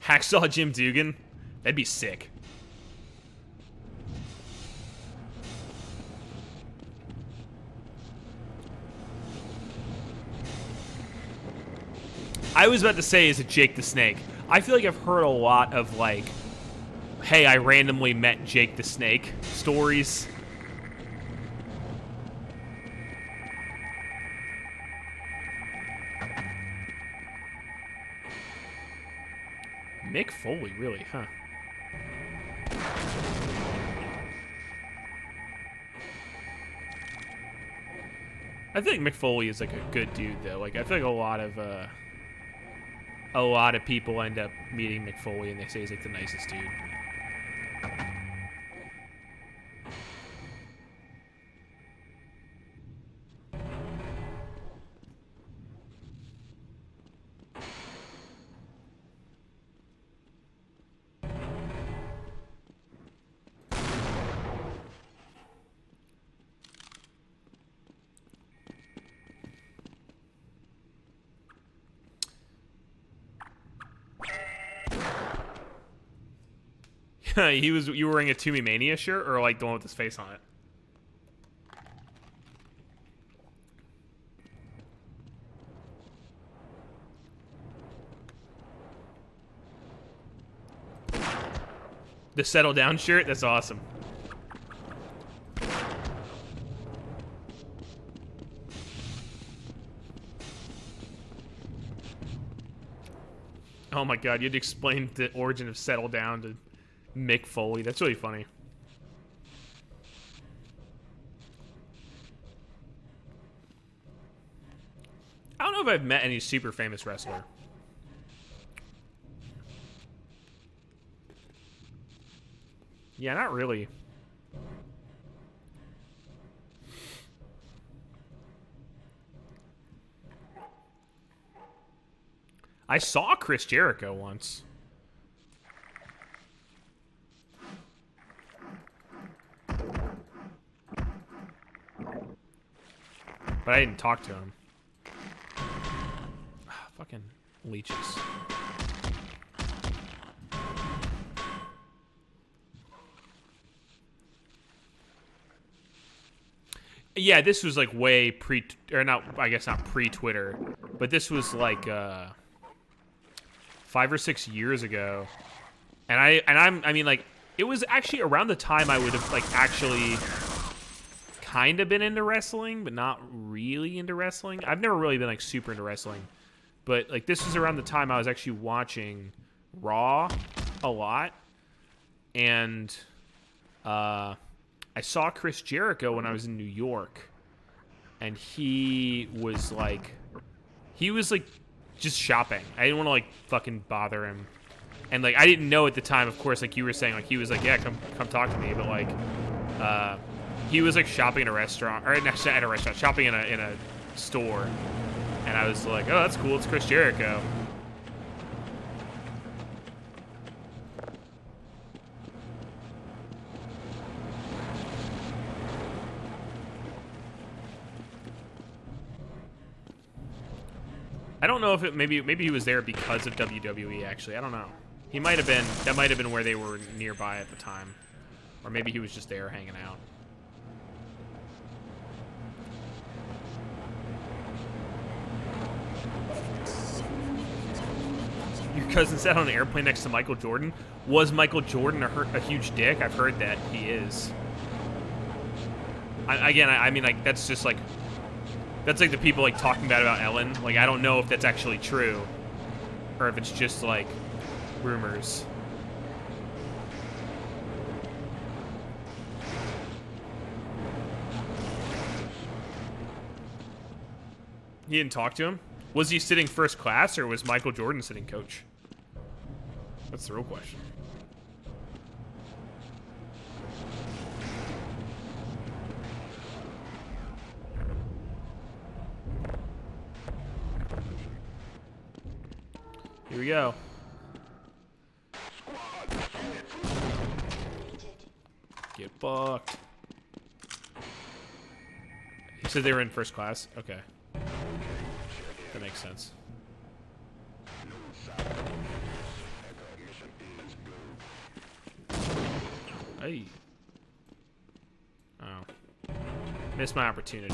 Hacksaw Jim Duggan? That'd be sick. I was about to say, is it Jake the Snake? I feel like I've heard a lot of, like, hey, I randomly met Jake the Snake stories. Mick Foley, really, huh? I feel like Mick Foley is, like, a good dude, though. Like, I feel like a lot of people end up meeting Mick Foley and they say he's like the nicest dude. You were wearing a Toomey Mania shirt, or like the one with his face on it? The Settle Down shirt? That's awesome. Oh my god, you had to explain the origin of Settle Down to Mick Foley. That's really funny. I don't know if I've met any super famous wrestler. Yeah, not really. I saw Chris Jericho once. But I didn't talk to him. Fucking leeches. Yeah, this was like way pre, or not, I guess not pre-Twitter, but this was like 5 or 6 years ago. And I mean like, it was actually around the time I would have like actually kind of been into wrestling, but not really into wrestling. I've never really been like super into wrestling, But like this was around the time I was actually watching Raw a lot, and I saw Chris Jericho when I was in New York, and he was like just shopping. I didn't want to like fucking bother him, and like I didn't know at the time, of course, like you were saying, like he was like, yeah, come talk to me, but like he was like shopping in a restaurant, or not at a restaurant, shopping in a store, and I was like, oh, that's cool, it's Chris Jericho. I don't know if it maybe he was there because of WWE. Actually, I don't know. He might have been. That might have been where they were nearby at the time, or maybe he was just there hanging out. Your cousin sat on an airplane next to Michael Jordan. Was Michael Jordan a huge dick? I've heard that he is. I mean, like that's just like. That's like the people like talking about Ellen. Like I don't know if that's actually true, or if it's just like rumors. He didn't talk to him? Was he sitting first class, or was Michael Jordan sitting coach? That's the real question. Here we go. Get fucked. He said they were in first class? Okay. That makes sense. Hey. Oh. Missed my opportunity.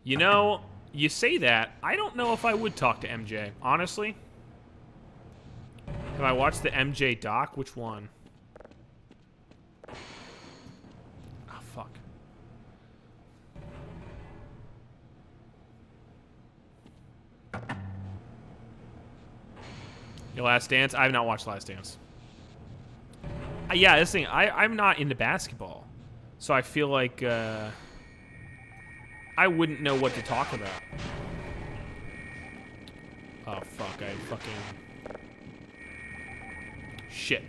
You know, you say that, I don't know if I would talk to MJ, honestly. Have I watched the MJ doc? Which one? Oh, fuck. Your Last Dance? I have not watched Last Dance. Yeah, this thing, I'm not into basketball. So I feel like, I wouldn't know what to talk about. Oh, fuck. I fucking... Shit.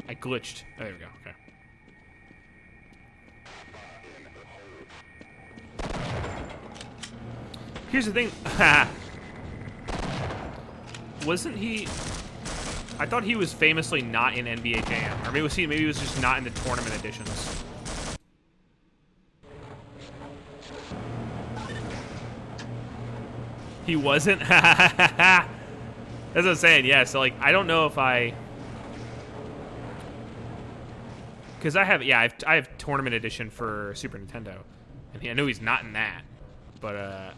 I glitched. Oh, there we go. Okay. Here's the thing. Wasn't he... I thought he was famously not in NBA Jam. Or maybe he was just not in the tournament editions. He wasn't? That's what I'm saying, yeah. So, like, I don't know if I... Because I have Tournament Edition for Super Nintendo. And I know he's not in that. But,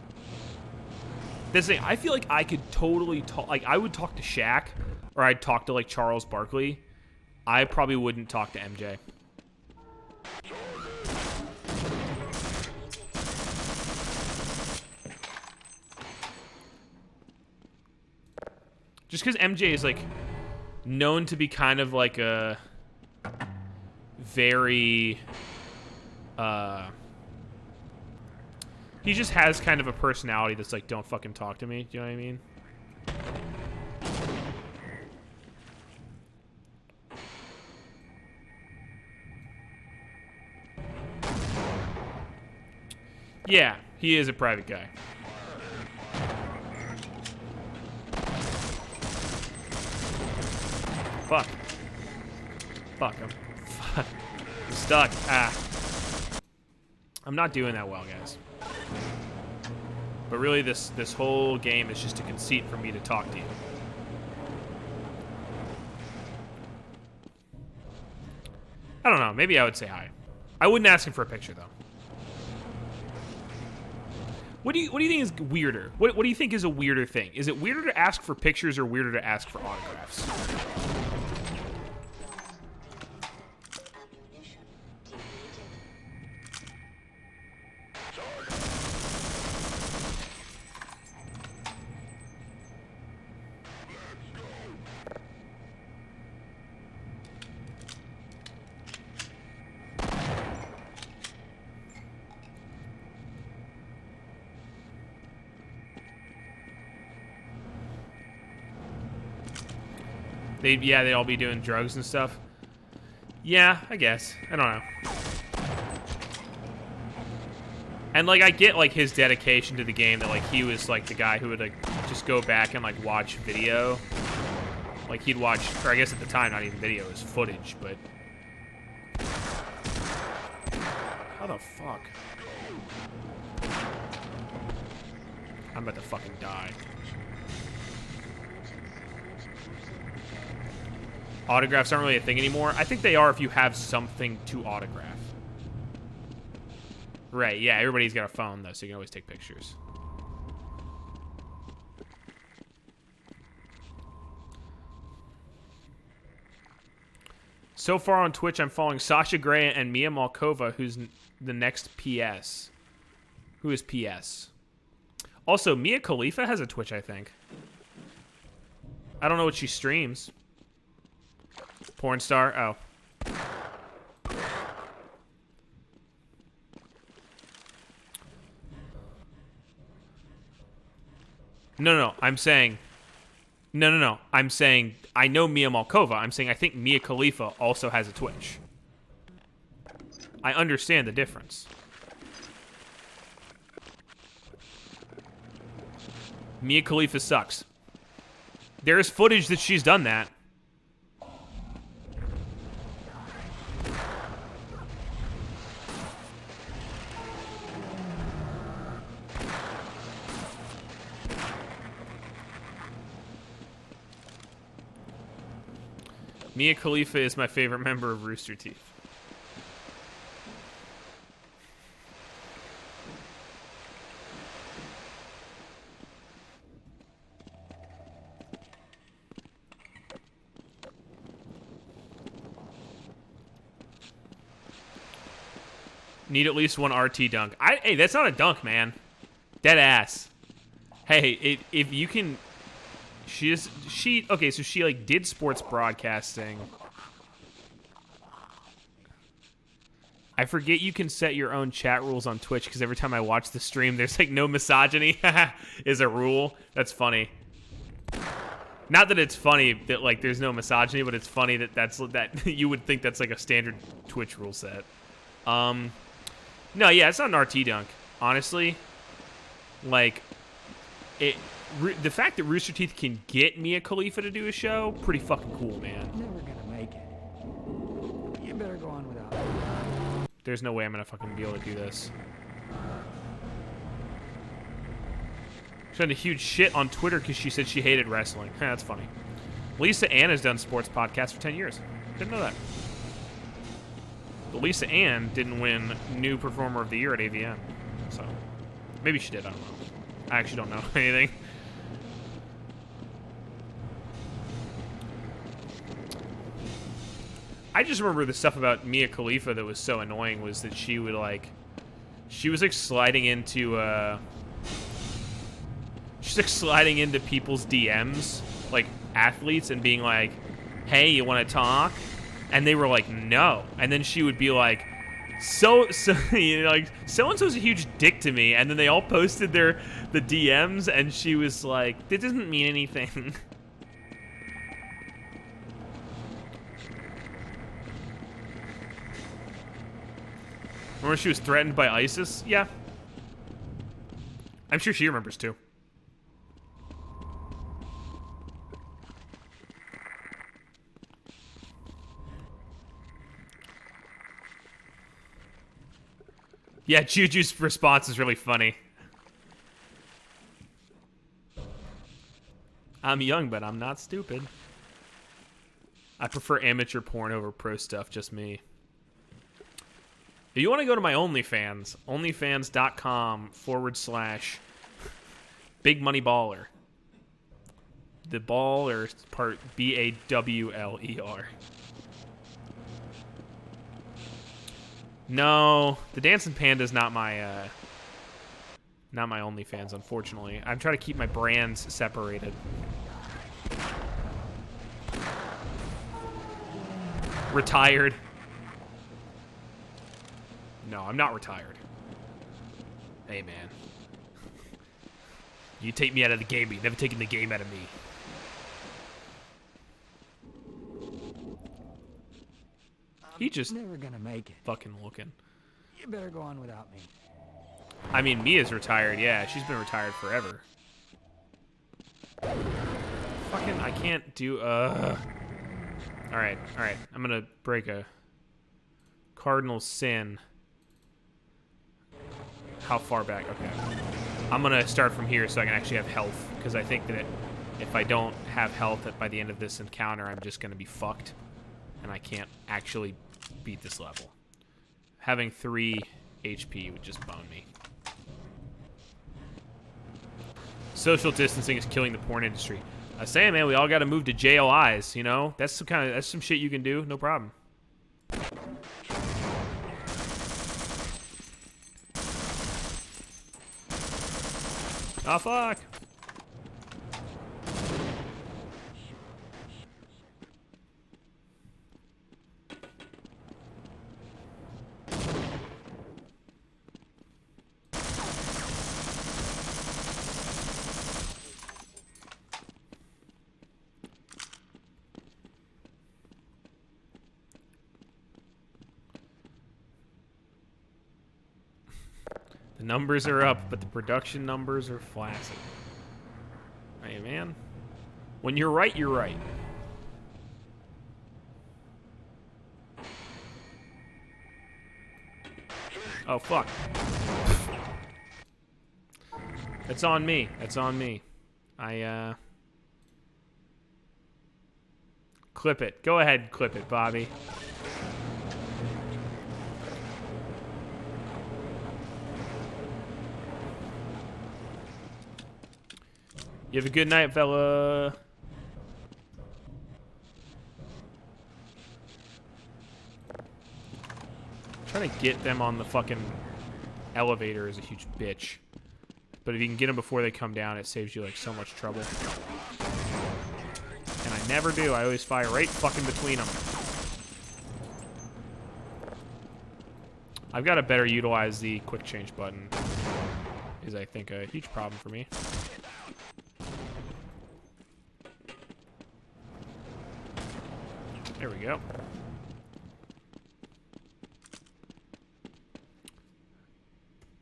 this thing, I feel like I could totally talk... Like, I would talk to Shaq, or I'd talk to, like, Charles Barkley. I probably wouldn't talk to MJ. Just because MJ is, like, known to be kind of, like, a very, he just has kind of a personality that's, like, don't fucking talk to me. Do you know what I mean? Yeah, he is a private guy. Fuck. Fuck. I'm stuck. Ah. I'm not doing that well, guys. But really, this whole game is just a conceit for me to talk to you. I don't know. Maybe I would say hi. I wouldn't ask him for a picture, though. What do you think is weirder? What do you think is a weirder thing? Is it weirder to ask for pictures or weirder to ask for autographs? They'd all be doing drugs and stuff. Yeah, I guess. I don't know. And, like, I get, like, his dedication to the game, that, like, he was, like, the guy who would, like, just go back and, like, watch video. Like, he'd watch, or I guess at the time, not even video, it was footage, but... How the fuck? I'm about to fucking die. Autographs aren't really a thing anymore. I think they are if you have something to autograph. Right, yeah, everybody's got a phone, though, so you can always take pictures. So far on Twitch, I'm following Sasha Grey and Mia Malkova, who's the next PS. Who is PS? Also, Mia Khalifa has a Twitch, I think. I don't know what she streams. Porn star? Oh. No, I'm saying... No. I'm saying, I know Mia Malkova. I'm saying I think Mia Khalifa also has a Twitch. I understand the difference. Mia Khalifa sucks. There is footage that she's done that. Mia Khalifa is my favorite member of Rooster Teeth. Need at least one RT dunk. Hey, that's not a dunk, man. Dead ass. Hey, if you can... Okay, so she, like, did sports broadcasting. I forget you can set your own chat rules on Twitch, because every time I watch the stream, there's, like, no misogyny is a rule. That's funny. Not that it's funny that, like, there's no misogyny, but it's funny that you would think that's, like, a standard Twitch rule set. No, yeah, it's not an RT dunk. Honestly, like, the fact that Rooster Teeth can get Mia Khalifa to do a show, pretty fucking cool, man. Never gonna make it. You better go on without it. There's no way I'm gonna fucking be able to do this. She had a huge shit on Twitter because she said she hated wrestling. That's funny. Lisa Ann has done sports podcasts for 10 years. Didn't know that. But Lisa Ann didn't win New Performer of the Year at AVN. So, maybe she did, I don't know. I actually don't know anything. I just remember the stuff about Mia Khalifa that was so annoying was that she would, like... She was, like, sliding into, She's, like, sliding into people's DMs, like, athletes, and being like, hey, you want to talk? And they were like, no. And then she would be like, so you know, like, so-and-so's a huge dick to me. And then they all posted the DMs, and she was like, that doesn't mean anything. Remember she was threatened by ISIS? Yeah. I'm sure she remembers, too. Yeah, Juju's response is really funny. I'm young, but I'm not stupid. I prefer amateur porn over pro stuff, just me. If you want to go to my OnlyFans, onlyfans.com/BigMoneyBaller. The baller part BAWLER. No, the Dancing Panda is not my OnlyFans, unfortunately. I'm trying to keep my brands separated. Retired. No, I'm not retired. Hey, man. You take me out of the game, but you've never taken the game out of me. He just Never gonna make it. fucking looking. You better go on without me. I mean, Mia's retired. Yeah, she's been retired forever. Fucking, I can't do. All right. I'm gonna break a cardinal sin. How far back? Okay. I'm gonna start from here so I can actually have health, because I think that if I don't have health by the end of this encounter, I'm just gonna be fucked, and I can't actually beat this level. Having 3 HP would just bone me. Social distancing is killing the porn industry. I say, man, we all got to move to JLIs. You know, that's some shit you can do, no problem. Oh fuck! The numbers are up, but the production numbers are flaccid. Hey, man. When you're right, you're right. Oh, fuck. That's on me. That's on me. Clip it. Go ahead and clip it, Bobby. You have a good night, fella. Trying to get them on the fucking elevator is a huge bitch. But if you can get them before they come down, it saves you like so much trouble. And I never do. I always fire right fucking between them. I've got to better utilize the quick change button. Is I think a huge problem for me. There we go.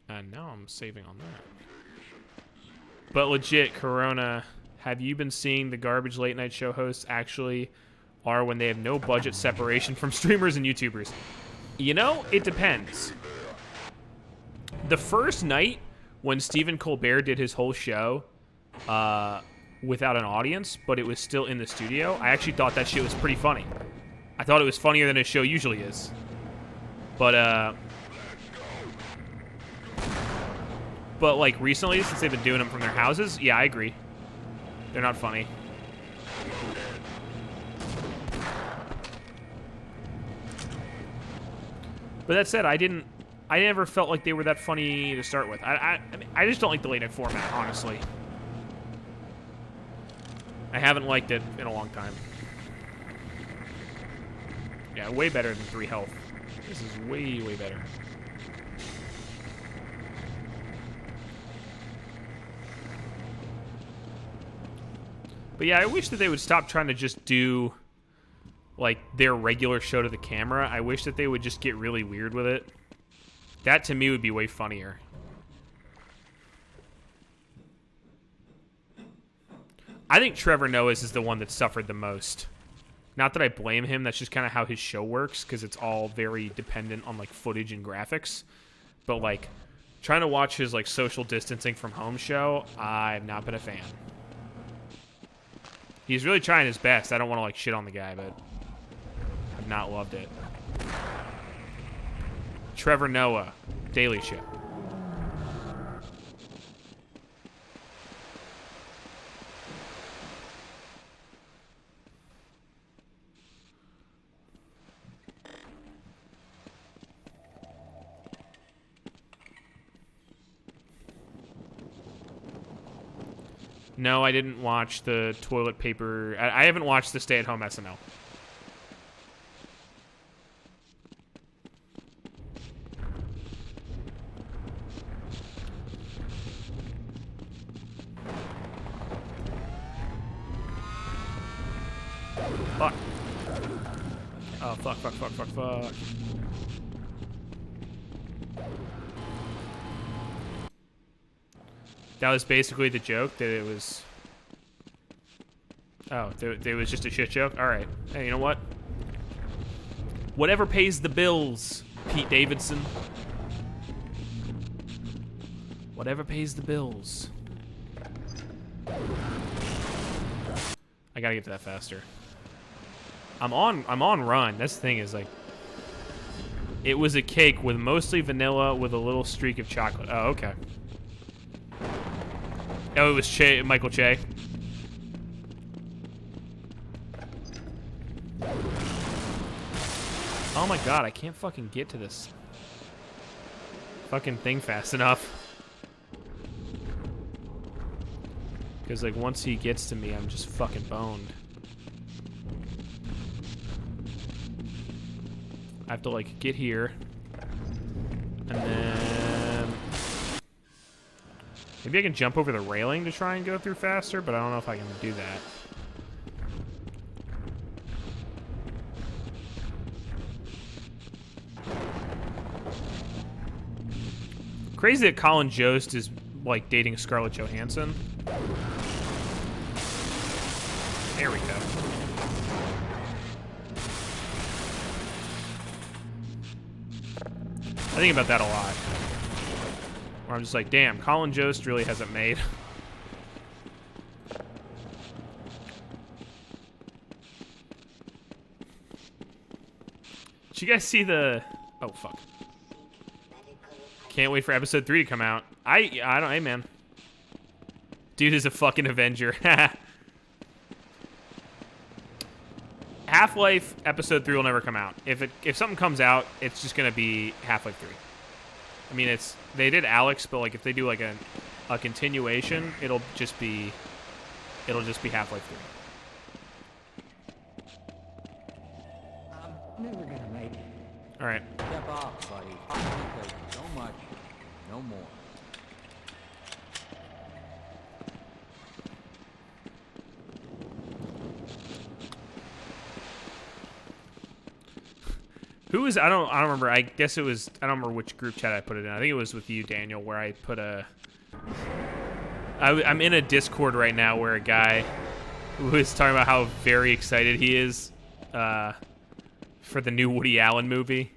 And now I'm saving on that. But legit, Corona, have you been seeing the garbage late night show hosts actually are when they have no budget separation from streamers and YouTubers? You know, it depends. The first night when Stephen Colbert did his whole show without an audience, but it was still in the studio, I actually thought that shit was pretty funny. I thought it was funnier than his show usually is. But like recently, since they've been doing them from their houses, yeah, I agree. They're not funny. But that said, I never felt like they were that funny to start with. I just don't like the late night format, honestly. I haven't liked it in a long time. Yeah, way better than 3 health. This is way, way better. But yeah, I wish that they would stop trying to just do, like, their regular show to the camera. I wish that they would just get really weird with it. That, to me, would be way funnier. I think Trevor Noah's is the one that suffered the most. Not that I blame him. That's just kind of how his show works, because it's all very dependent on, like, footage and graphics. But, like, trying to watch his, like, social distancing from home show, I've not been a fan. He's really trying his best. I don't want to, like, shit on the guy, but I've not loved it. Trevor Noah, Daily Show. No, I didn't watch the toilet paper. I haven't watched the stay-at-home SNL. Fuck. Oh, fuck, fuck, fuck, fuck, fuck. That was basically the joke, that it was... Oh, it was just a shit joke? Alright. Hey, you know what? Whatever pays the bills, Pete Davidson. Whatever pays the bills. I gotta get to that faster. I'm on run. That's the thing is, like... It was a cake with mostly vanilla with a little streak of chocolate. Oh, okay. Oh, it was Michael Che. Oh my god, I can't fucking get to this fucking thing fast enough. Because, like, once he gets to me, I'm just fucking boned. I have to, like, get here. And then... Maybe I can jump over the railing to try and go through faster, but I don't know if I can do that. Crazy that Colin Jost is, like, dating Scarlett Johansson. There we go. I think about that a lot. Where I'm just like, damn, Colin Jost really hasn't made. Did you guys see the... Oh, fuck. Can't wait for episode 3 to come out. I don't... Hey, man. Dude is a fucking Avenger. Half-Life episode 3 will never come out. If something comes out, it's just gonna be Half-Life 3. I mean, they did Alex, but like if they do like a continuation, it'll just be Half-Life 3. I'm never gonna make it. All right. Step off, buddy. Because so much, no more. Who is I don't remember. I guess it was I don't remember which group chat I put it in. I think it was with you, Daniel, where I put I'm in a Discord right now where a guy was talking about how very excited he is for the new Woody Allen movie.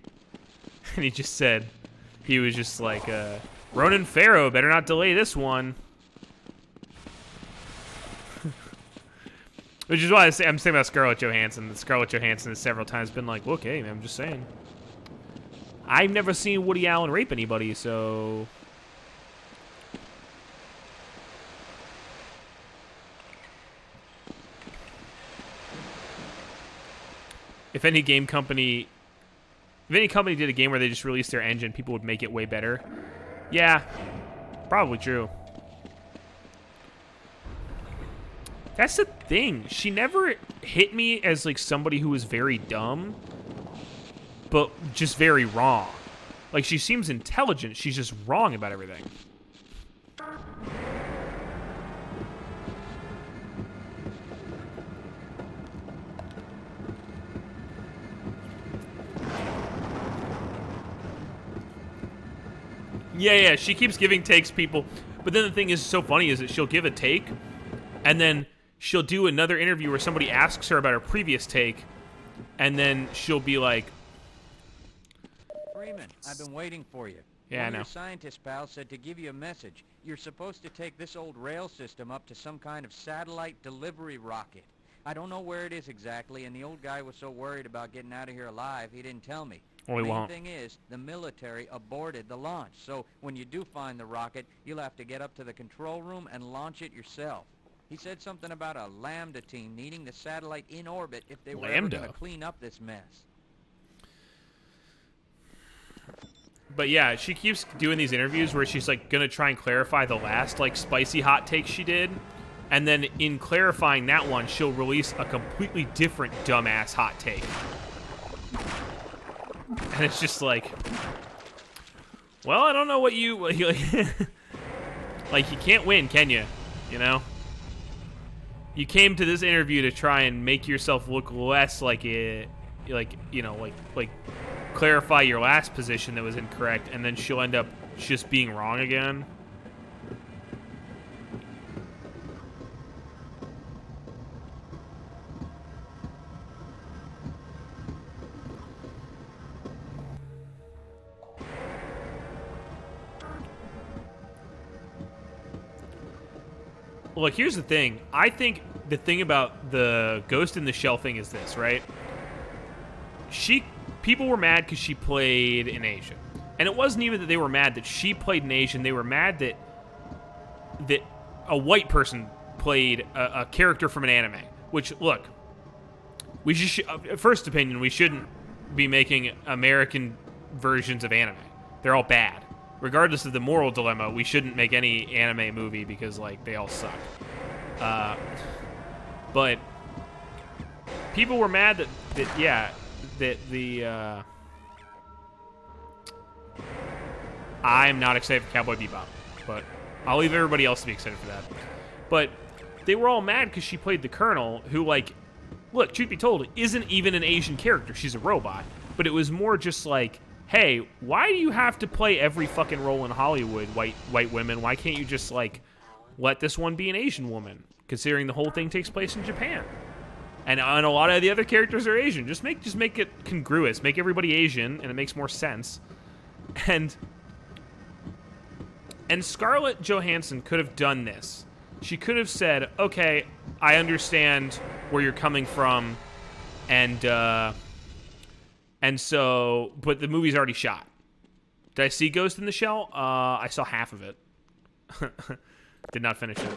And he just said, he was just like, Ronan Farrow better not delay this one. Which is why I'm saying about Scarlett Johansson. Scarlett Johansson has several times been like, look, hey, man, I'm just saying. I've never seen Woody Allen rape anybody, so... If any company did a game where they just released their engine, people would make it way better. Yeah, probably true. That's the thing. She never hit me as, like, somebody who was very dumb, but just very wrong. Like, she seems intelligent. She's just wrong about everything. Yeah, she keeps giving takes, people. But then the thing is so funny is that she'll give a take, and then she'll do another interview where somebody asks her about her previous take, and then she'll be like... Freeman, I've been waiting for you. Yeah, One I know. of your scientist pal said to give you a message. You're supposed to take this old rail system up to some kind of satellite delivery rocket. I don't know where it is exactly, and the old guy was so worried about getting out of here alive, he didn't tell me. Well, he The main won't. thing is, the military aborted the launch, so when you do find the rocket, you'll have to get up to the control room and launch it yourself. He said something about a Lambda team needing the satellite in orbit if they were ever Lambda? going to clean up this mess. But yeah, she keeps doing these interviews where she's like gonna try and clarify the last like spicy hot take she did, and then in clarifying that one, she'll release a completely different dumbass hot take. And it's just like, well, I don't know what you like. You can't win, can you? You know. You came to this interview to try and make yourself look less like like clarify your last position that was incorrect, and then she'll end up just being wrong again. Look, here's the thing. I think the thing about the Ghost in the Shell thing is this, right? People were mad because she played an Asian. And it wasn't even that they were mad that she played an Asian. They were mad that a white person played a character from an anime. Which, look, we first opinion, we shouldn't be making American versions of anime. They're all bad. Regardless of the moral dilemma, we shouldn't make any anime movie because, like, they all suck. But people were mad that I'm not excited for Cowboy Bebop, but I'll leave everybody else to be excited for that. But they were all mad because she played the Colonel, who, like, look, truth be told, isn't even an Asian character. She's a robot. But it was more just like, hey, why do you have to play every fucking role in Hollywood, white women? Why can't you just, like, let this one be an Asian woman, considering the whole thing takes place in Japan? And a lot of the other characters are Asian. Just make it congruous. Make everybody Asian, and it makes more sense. And Scarlett Johansson could have done this. She could have said, okay, I understand where you're coming from, and so, but the movie's already shot. Did I see Ghost in the Shell? I saw half of it. Did not finish it.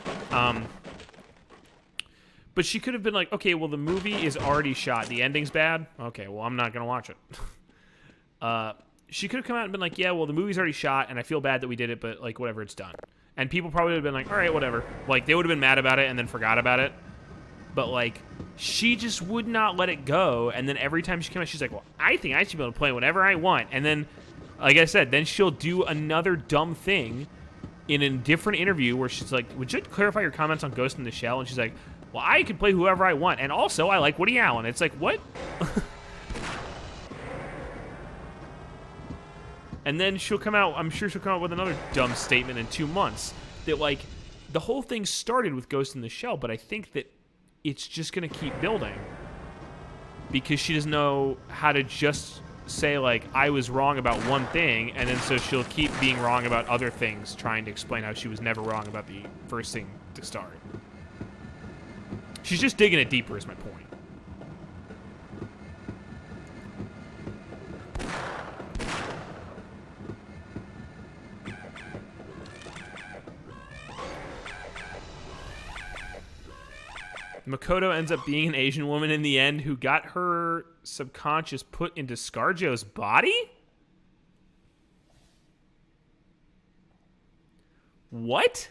But she could have been like, okay, well, the movie is already shot. The ending's bad. Okay, well, I'm not going to watch it. She could have come out and been like, yeah, well, the movie's already shot, and I feel bad that we did it, but, like, whatever, it's done. And people probably would have been like, all right, whatever. Like, they would have been mad about it and then forgot about it. But, like, she just would not let it go. And then every time she came out, she's like, well, I think I should be able to play whatever I want. And then, like I said, then she'll do another dumb thing in a different interview where she's like, would you clarify your comments on Ghost in the Shell? And she's like, well, I can play whoever I want. And also, I like Woody Allen. It's like, what? And then she'll come out, I'm sure she'll come out with another dumb statement in 2 months. That, like, the whole thing started with Ghost in the Shell, but I think that it's just going to keep building. Because she doesn't know how to just say, like, I was wrong about one thing, and then so she'll keep being wrong about other things, trying to explain how she was never wrong about the first thing to start. She's just digging it deeper, is my point. Makoto ends up being an Asian woman in the end who got her subconscious put into ScarJo's body? What?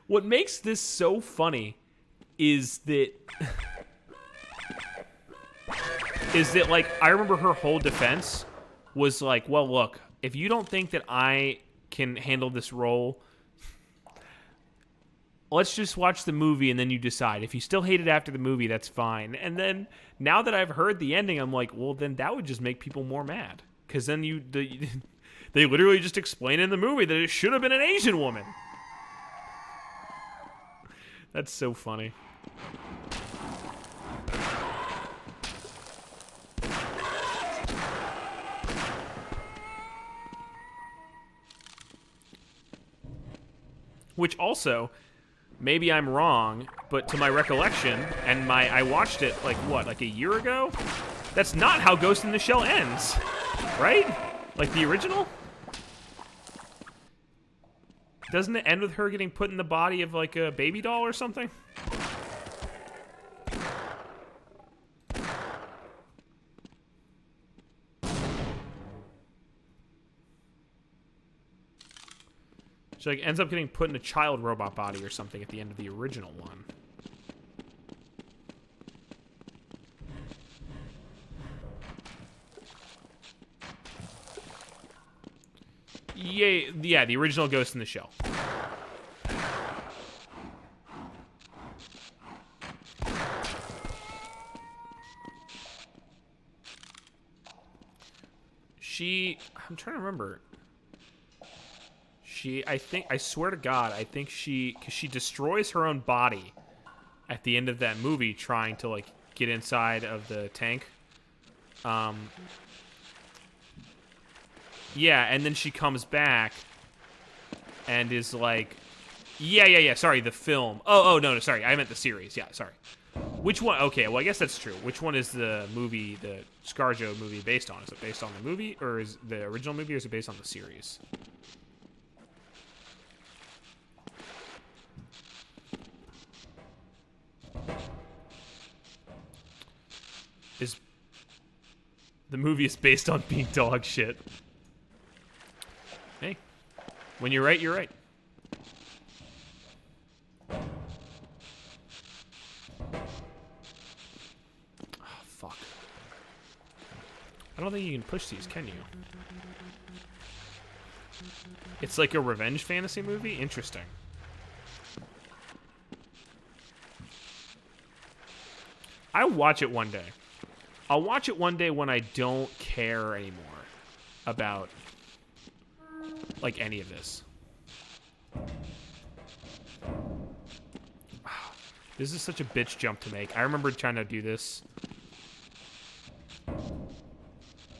What makes this so funny is that... like, I remember her whole defense was like, well, look, if you don't think that I can handle this role, let's just watch the movie and then you decide. If you still hate it after the movie, that's fine. And then, now that I've heard the ending, I'm like, well, then that would just make people more mad. Because then they literally just explain in the movie that it should have been an Asian woman. That's so funny. Which also, maybe I'm wrong, but to my recollection, and I watched it, like, what, like a year ago? That's not how Ghost in the Shell ends, right? Like the original? Doesn't it end with her getting put in the body of, like, a baby doll or something? She, like, ends up getting put in a child robot body or something at the end of the original one. Yeah, the original Ghost in the Shell. I'm trying to remember. I swear to God, I think because she destroys her own body at the end of that movie trying to, like, get inside of the tank. Yeah, and then she comes back and is like, yeah, sorry, the film. Oh, no, sorry, I meant the series. Yeah, sorry. Which one? Okay, well, I guess that's true. Which one is the movie, the ScarJo movie based on? Is it based on the movie, or is the original movie, or is it based on the series? The movie is based on being dog shit. Hey, when you're right, you're right. Oh, fuck. I don't think you can push these, can you? It's like a revenge fantasy movie? Interesting. I'll watch it one day. I'll watch it one day when I don't care anymore about, like, any of this. This is such a bitch jump to make. I remember trying to do this,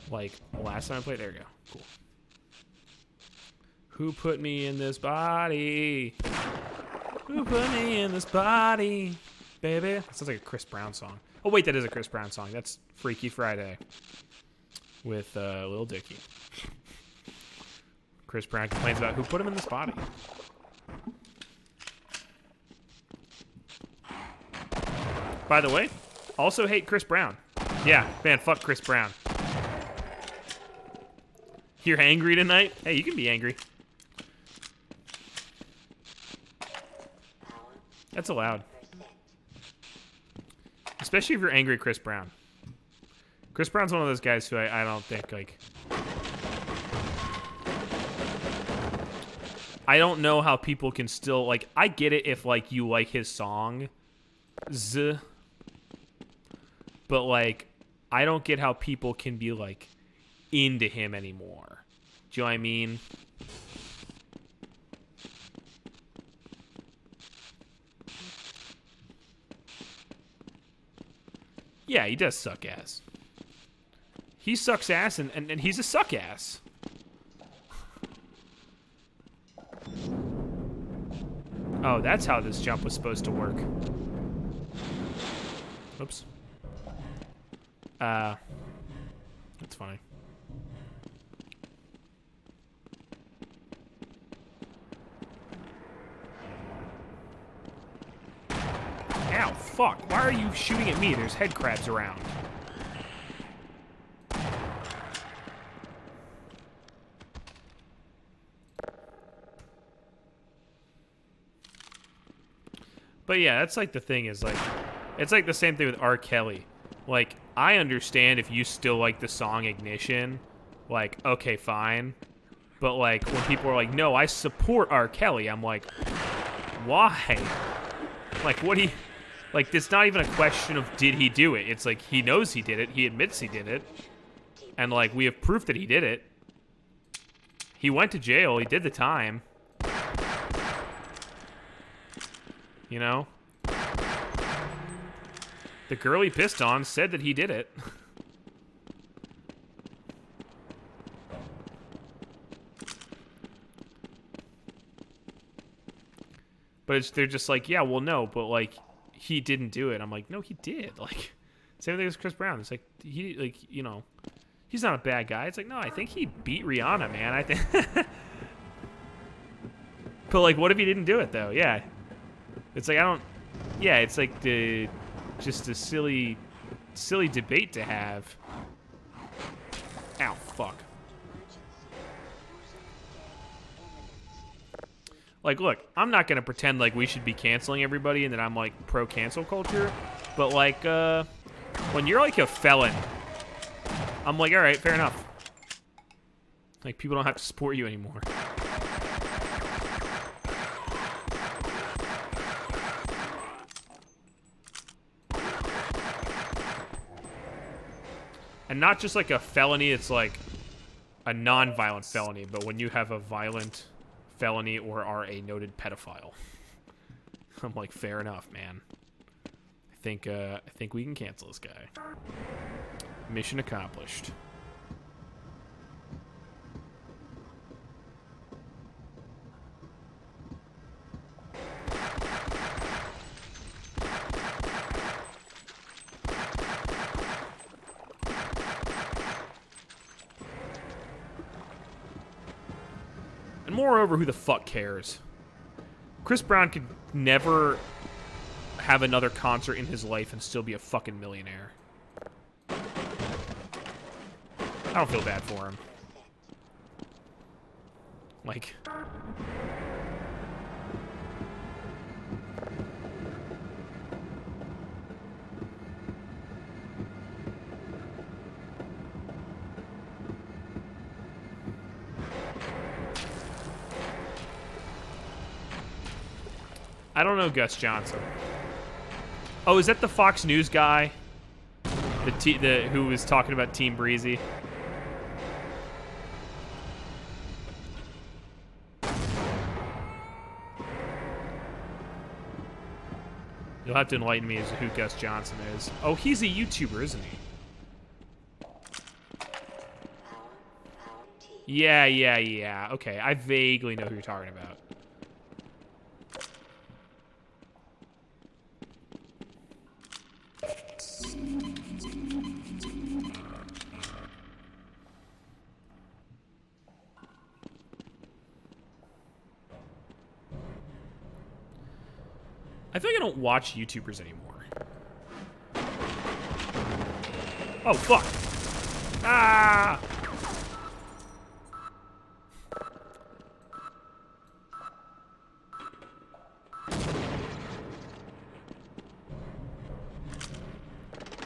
like, last time I played. There we go. Cool. Who put me in this body? Who put me in this body? Baby. That sounds like a Chris Brown song. Oh, wait, that is a Chris Brown song. That's Freaky Friday with Lil Dicky. Chris Brown complains about who put him in this body. By the way, also hate Chris Brown. Yeah, man, fuck Chris Brown. You're angry tonight? Hey, you can be angry. That's allowed. Especially if you're angry at Chris Brown. Chris Brown's one of those guys who I don't think, like... I don't know how people can still, like... I get it if, like, you like his song. But, like, I don't get how people can be, like, into him anymore. Do you know what I mean? Yeah, he does suck ass. He sucks ass, and he's a suck ass. Oh, that's how this jump was supposed to work. Oops. That's funny. Ow, fuck. Why are you shooting at me? There's head crabs around. But yeah, that's like the thing is like, it's like the same thing with R. Kelly. Like, I understand if you still like the song Ignition, like, okay, fine. But like, when people are like, no, I support R. Kelly, I'm like, why? Like, what do you... Like, it's not even a question of did he do it. It's like, he knows he did it. He admits he did it. And, like, we have proof that he did it. He went to jail. He did the time. You know? The girl he pissed on said that he did it. But they're just like, yeah, well, no, but, like... he didn't do it. I'm like, no, he did. Like, same thing as Chris Brown. It's like, he, like, you know, he's not a bad guy. It's like, no, I think he beat Rihanna, man. I think. But, like, what if he didn't do it, though? Yeah. It's like, I don't, yeah, it's like just a silly debate to have. Ow, fuck. Like, look, I'm not going to pretend like we should be canceling everybody and that I'm, like, pro-cancel culture. But, like, when you're, like, a felon, I'm like, all right, fair enough. Like, people don't have to support you anymore. And not just like a felony, it's like a non-violent felony, but when you have a violent felony or are a noted pedophile. I'm like, fair enough, man. I think we can cancel this guy. Mission accomplished. And moreover, who the fuck cares? Chris Brown could never have another concert in his life and still be a fucking millionaire. I don't feel bad for him. Like... I don't know Gus Johnson. Oh, is that the Fox News guy? Who was talking about Team Breezy? You'll have to enlighten me as to who Gus Johnson is. Oh, he's a YouTuber, isn't he? Yeah. Okay, I vaguely know who you're talking about. I feel like I don't watch YouTubers anymore. Oh, fuck. Ah!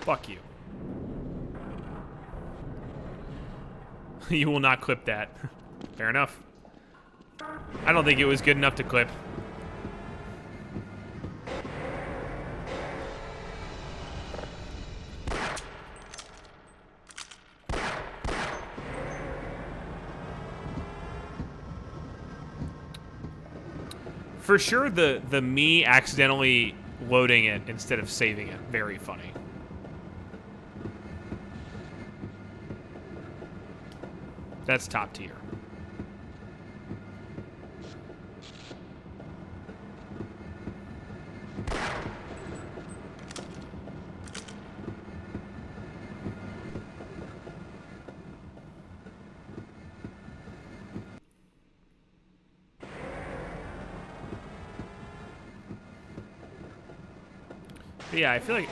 Fuck you. You will not clip that. Fair enough. I don't think it was good enough to clip. For sure, the me accidentally loading it instead of saving it. Very funny. That's top tier. But yeah, I feel like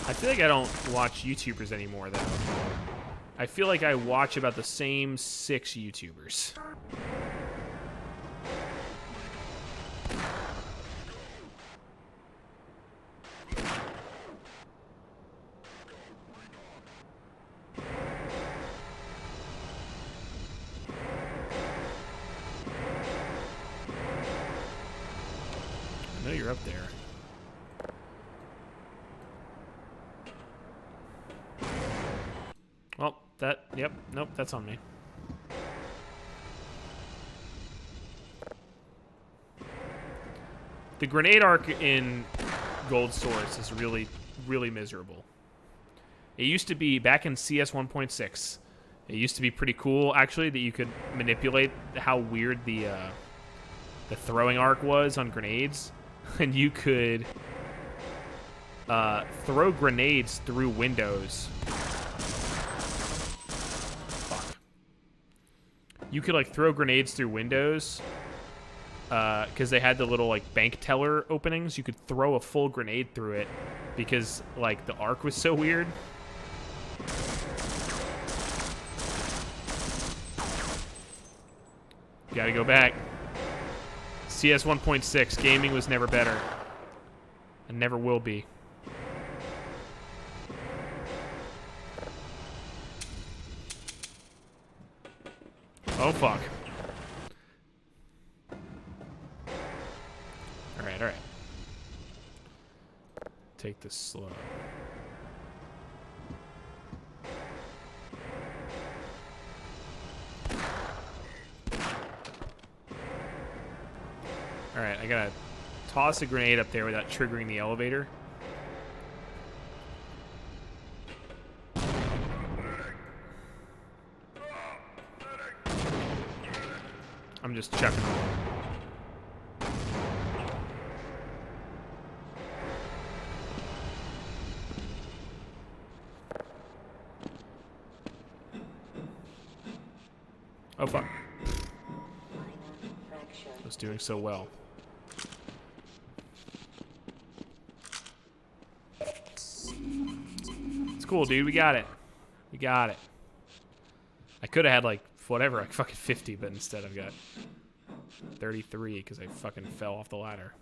I feel like I don't watch YouTubers anymore though. I feel like I watch about the same 6 YouTubers. I know you're up there. Well, yep, nope, that's on me. The grenade arc in Gold Source is really, really miserable. It used to be, back in CS 1.6, it used to be pretty cool, actually, that you could manipulate how weird the throwing arc was on grenades. And you could throw grenades through windows. You could, like, throw grenades through windows because they had the little, like, bank teller openings. You could throw a full grenade through it because, like, the arc was so weird. Gotta go back. CS 1.6, gaming was never better. And never will be. Oh, fuck. Alright, alright. Take this slow. Alright, I gotta toss a grenade up there without triggering the elevator. I'm just chucking them. Oh, fuck. I was doing so well. It's cool, dude. We got it. We got it. I could have had, like, whatever, like fucking 50, but instead I've got 33 because I fucking fell off the ladder.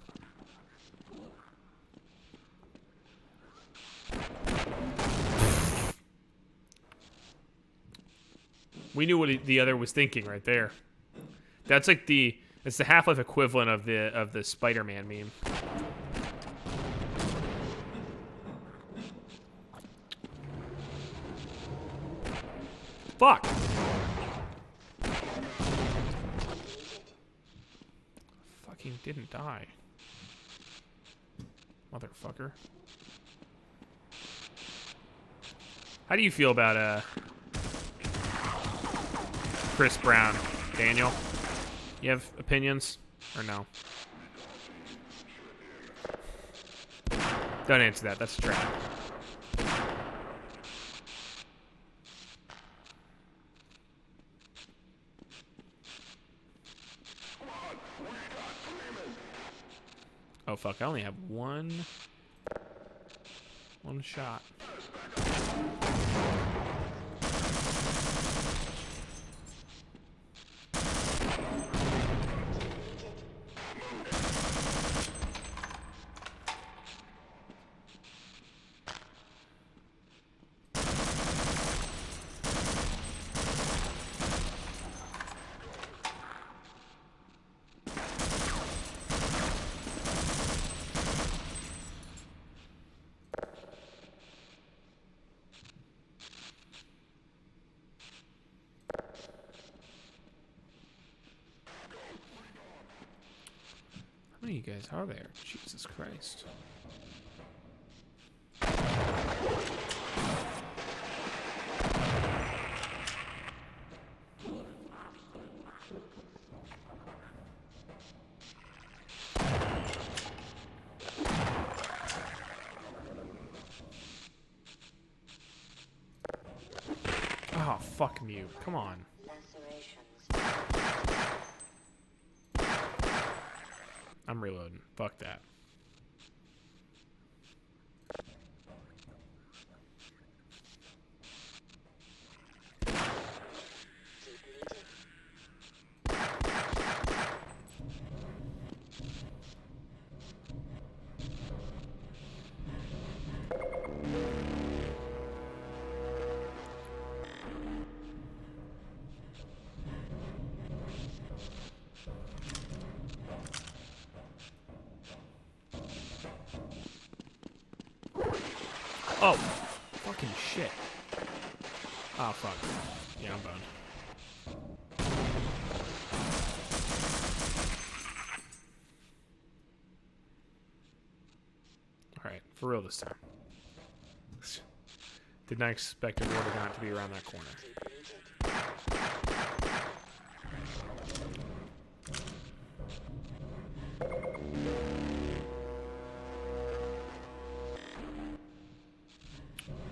We knew what the other was thinking right there. That's like it's the Half-Life equivalent of the Spider-Man meme. Fuck. Fucking didn't die. Motherfucker. How do you feel about Chris Brown, Daniel? You have opinions or no? Don't answer that. That's a trap. Oh fuck! I only have one shot. How many of you guys are there? Jesus Christ. Oh, fuck you. Come on. I'm reloading. Fuck that. Oh, fucking shit. Oh, fuck. Yeah, I'm boned. Alright, for real this time. Did not expect a Vortigaunt to be around that corner.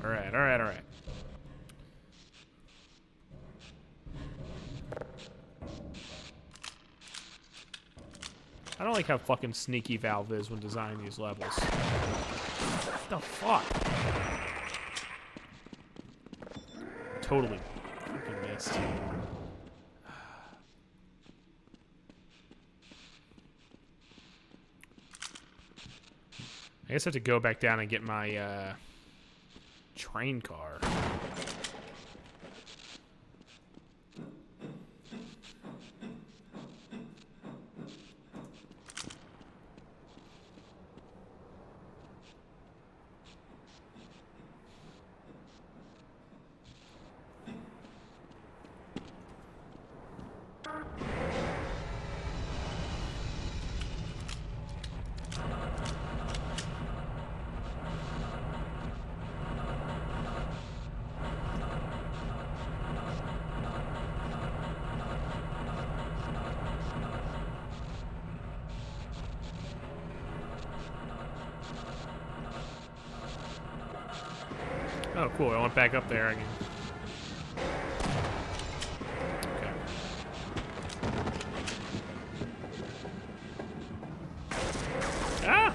Alright, alright, alright. I don't like how fucking sneaky Valve is when designing these levels. What the fuck? Totally fucking missed. I guess I have to go back down and get my, train car. Oh, cool. I went back up there. I can... Okay. Ah!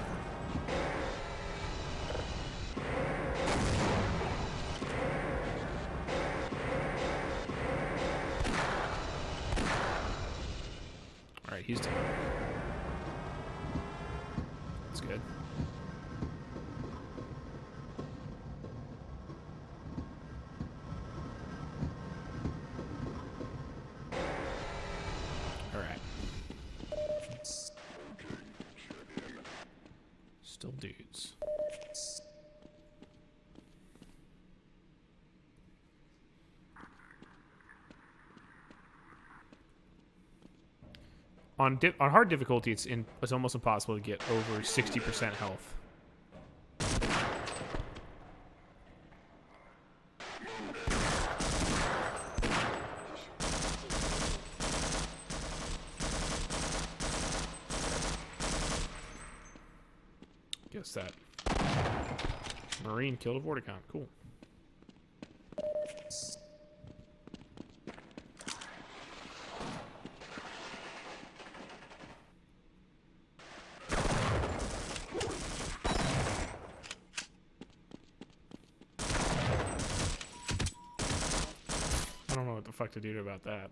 Alright, he's down. That's good. Alright. Still dudes. On hard difficulty, it's almost impossible to get over 60% health. Guess that Marine killed a Vorticon. Cool. I don't know what the fuck to do about that.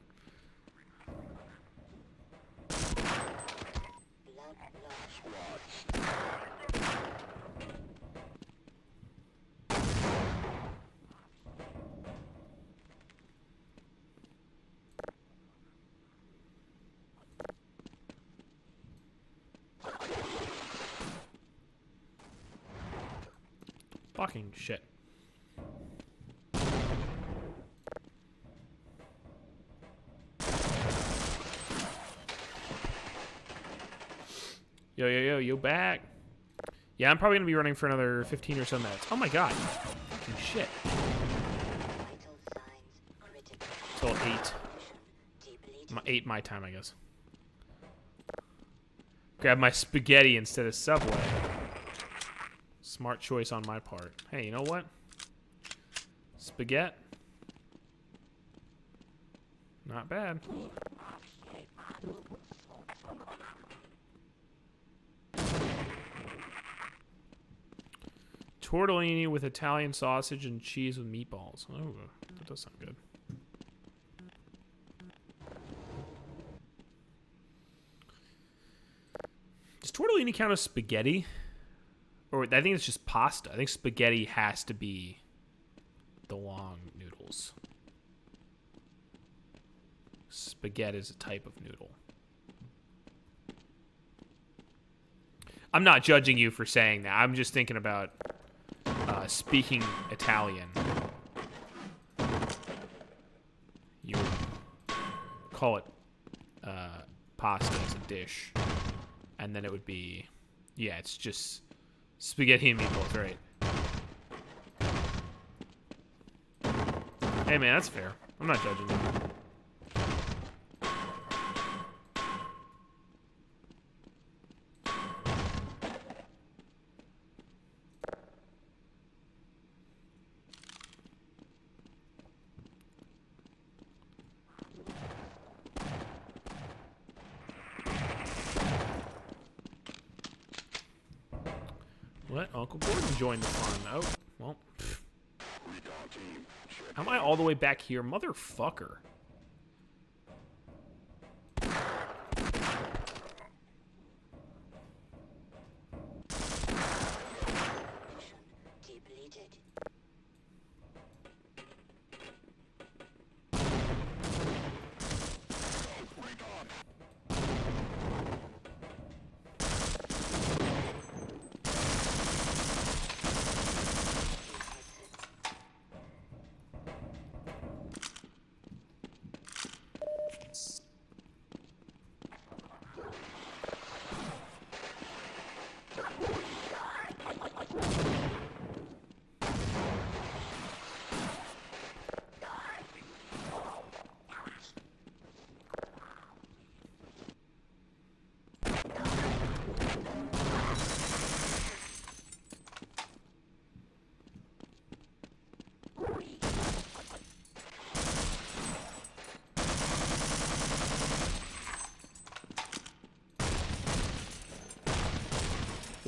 Fucking shit. Yo, back. Yeah, I'm probably going to be running for another 15 or so minutes. Oh my god. Fucking shit. Till 8. 8 my time, I guess. Grab my spaghetti instead of Subway. Smart choice on my part. Hey, you know what? Spaghetti. Not bad. Tortellini with Italian sausage and cheese with meatballs. Oh, that does sound good. Does tortellini count as spaghetti? Or I think it's just pasta. I think spaghetti has to be the long noodles. Spaghetti is a type of noodle. I'm not judging you for saying that. I'm just thinking about speaking Italian. You would call it pasta as a dish. And then it would be, yeah, it's just spaghetti and meatballs, right? Hey man, that's fair. I'm not judging you. What? Uncle Gordon joined the fun. Oh, well. Pfft. Am I all the way back here? Motherfucker.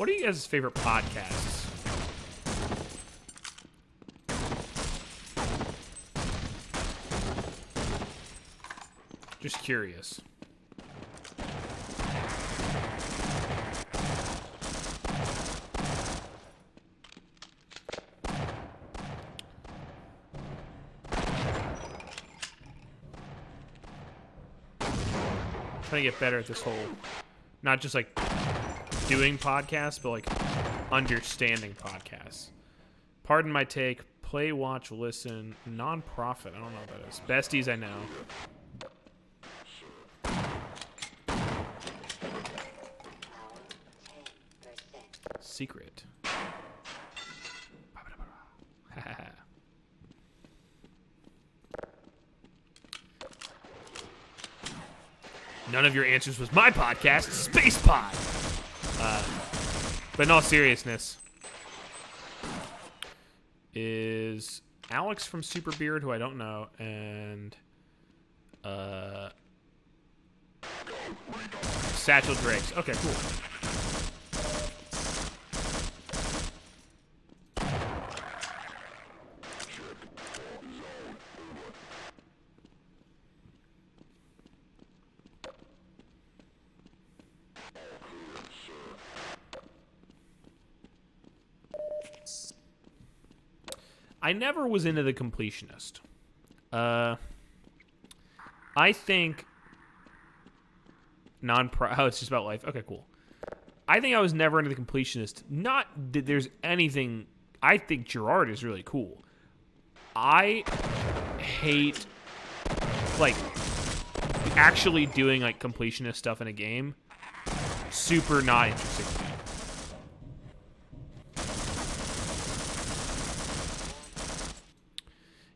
What are you guys' favorite podcasts? Just curious. Trying to get better at this whole, not just like doing podcasts, but like understanding podcasts. Pardon my take. Play, watch, listen. Non-profit. I don't know what that is. Besties, I know. Secret. None of your answers was my podcast, Space Pod. But in all seriousness, is Alex from Super Beard, who I don't know, and Satchel Drakes. Okay, cool. I never was into the completionist. I think oh, it's just about life. Okay, cool. I think I was never into the completionist. Not that there's anything. I think Gerard is really cool. I hate like actually doing like completionist stuff in a game. Super not interesting to me.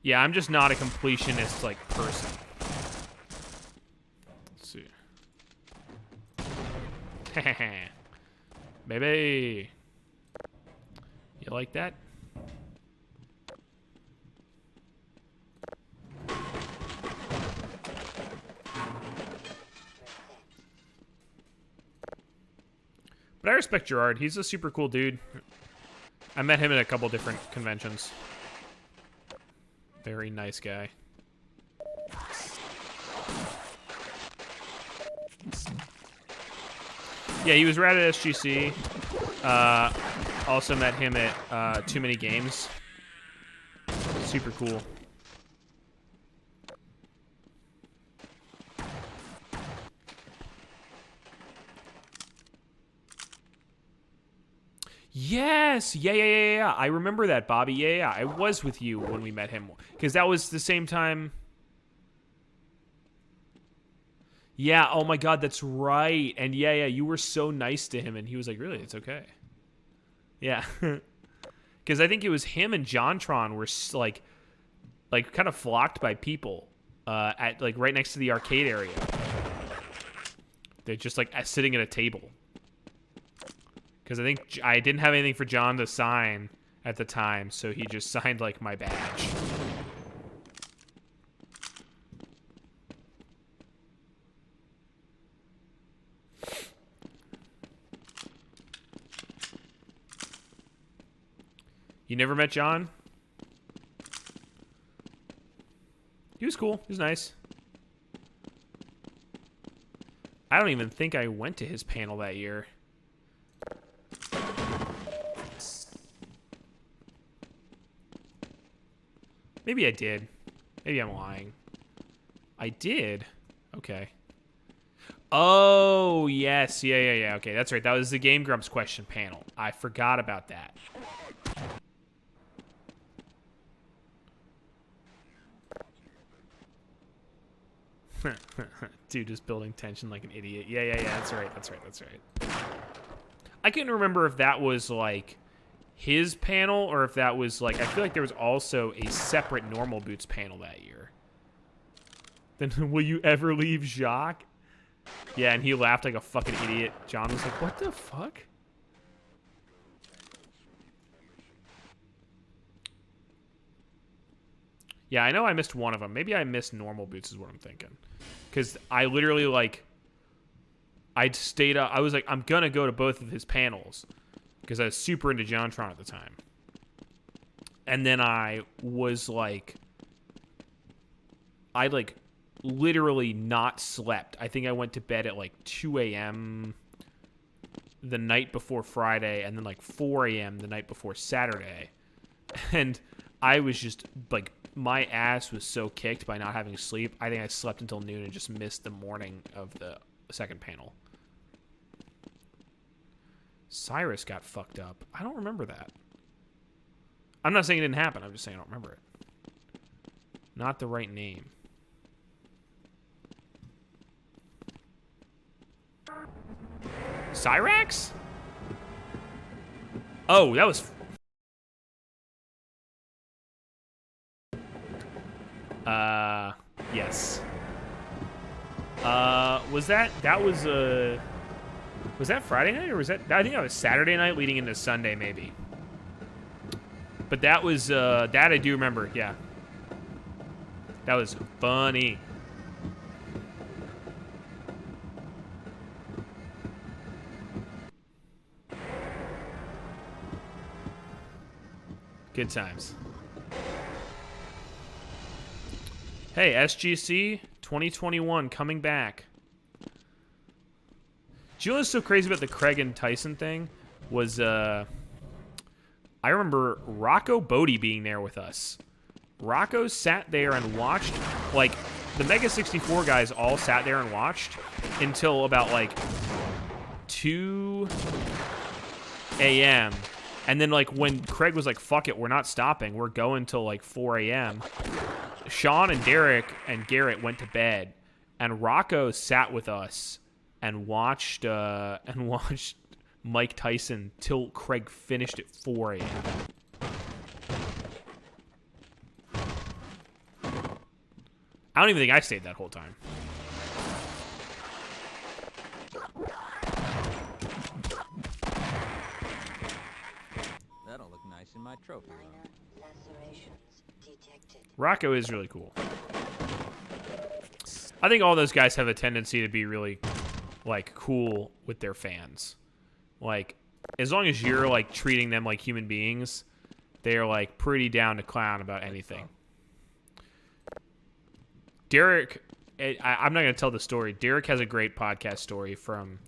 Yeah, I'm just not a completionist, like, person. Let's see. Baby. You like that? But I respect Gerard. He's a super cool dude. I met him at a couple different conventions. Very nice guy. Yeah, he was rad at SGC. Also met him at Too Many Games. Super cool. Yes! Yeah. I remember that, Bobby. Yeah. I was with you when we met him. Because that was the same time... Yeah, oh my god, that's right. And yeah, you were so nice to him, and he was like, really, it's okay. Yeah. Because I think it was him and JonTron were, like kind of flocked by people at, like, right next to the arcade area. They're just, like, sitting at a table. Because I think I didn't have anything for John to sign at the time, so he just signed, like, my badge. You never met John? He was cool. He was nice. I don't even think I went to his panel that year. Maybe I did. Maybe I'm lying. I did? Okay. Oh, yes. Yeah. Okay, that's right. That was the Game Grumps question panel. I forgot about that. Dude just building tension like an idiot. Yeah. That's right. I couldn't remember if that was, like, his panel or if that was, like... I feel like there was also a separate Normal Boots panel that year. Then, will you ever leave Jacques? Yeah, and he laughed like a fucking idiot. John was like, what the fuck? Yeah, I know I missed one of them. Maybe I missed Normal Boots is what I'm thinking. Because I literally, like... I stayed up... I was like, I'm gonna go to both of his panels. because I was super into JonTron at the time. And then I was like, I like literally not slept. I think I went to bed at like 2 a.m. the night before Friday, and then like 4 a.m. the night before Saturday. And I was just like, my ass was so kicked by not having sleep. I think I slept until noon and just missed the morning of the second panel. Cyrus got fucked up. I don't remember that. I'm not saying it didn't happen. I'm just saying I don't remember it. Not the right name. Cyrax? Oh, that was... yes. Was that Friday night, or was that, I think that was Saturday night leading into Sunday, maybe. But that was, that I do remember, yeah. That was funny. Good times. Hey, SGC 2021 coming back. Do you know what's so crazy about the Craig and Tyson thing? Was, I remember Rocco Bodie being there with us. Rocco sat there and watched, like, the Mega 64 guys all sat there and watched until about, like, 2 a.m. And then, like, when Craig was like, fuck it, we're not stopping. We're going till, like, 4 a.m. Sean and Derek and Garrett went to bed. And Rocco sat with us and watched Mike Tyson till Craig finished at 4 a.m. I don't even think I stayed that whole time. That'll look nice in my trophy room. Rocco is really cool. I think all those guys have a tendency to be really, like, cool with their fans. Like, as long as you're, like, treating them like human beings, they're, like, pretty down to clown about anything. Derek, I'm not going to tell the story. Derek has a great podcast story from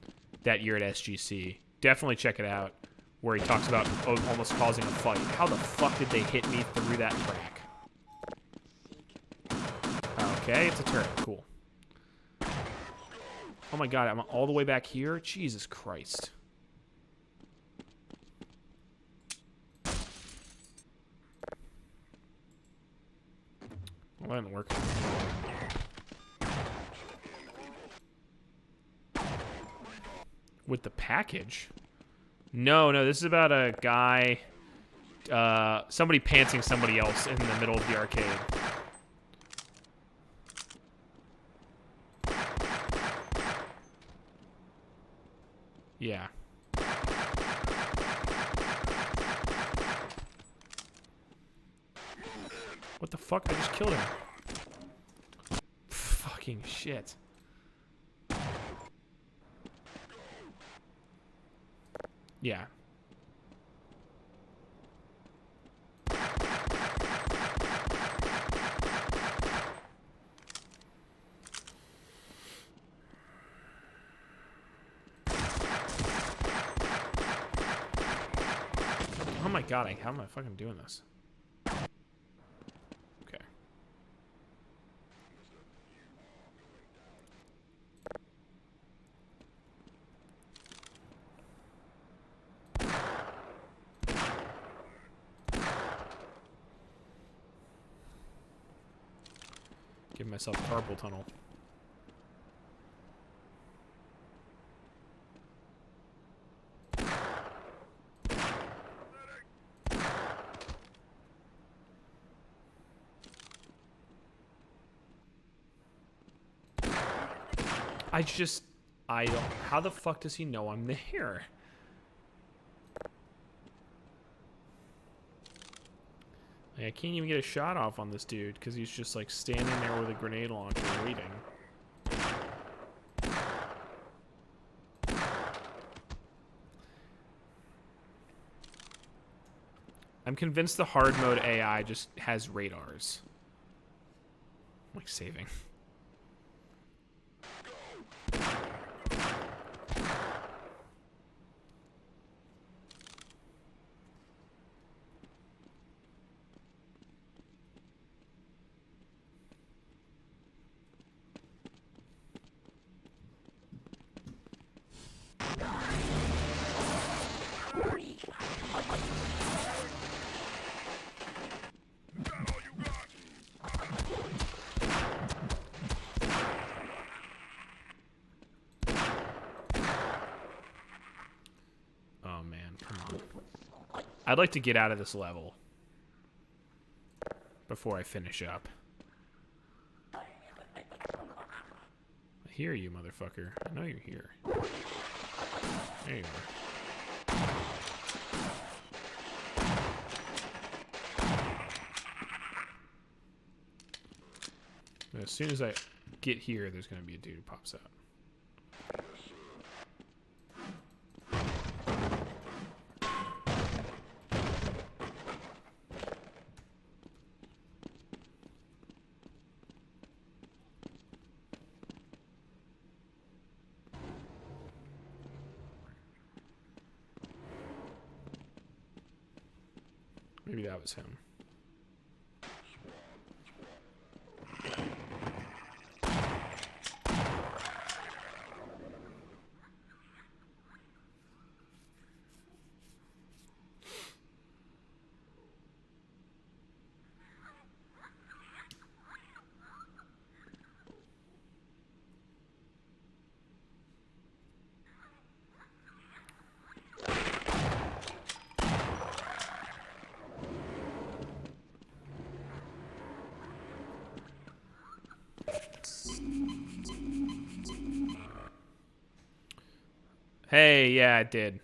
that year at SGC. Definitely check it out, where he talks about almost causing a fight. How the fuck did they hit me through that crack? Okay, it's a turret. Cool. Oh my god, I'm all the way back here? Jesus Christ. Well, that didn't work. With the package? No, this is about a guy, somebody pantsing somebody else in the middle of the arcade. Yeah. What the fuck? I just killed him. Fucking shit. Yeah. Oh my god, how am I fucking doing this? Okay. Give myself carpal tunnel. I don't, how the fuck does he know I'm there? Like, I can't even get a shot off on this dude because he's just like standing there with a grenade launcher waiting. I'm convinced the hard mode AI just has radars. I'm like saving. Oh man, come on. I'd like to get out of this level before I finish up. I hear you, motherfucker. I know you're here. There you are. As soon as I get here, there's going to be a dude who pops out. Maybe that was him. Hey, yeah, it did.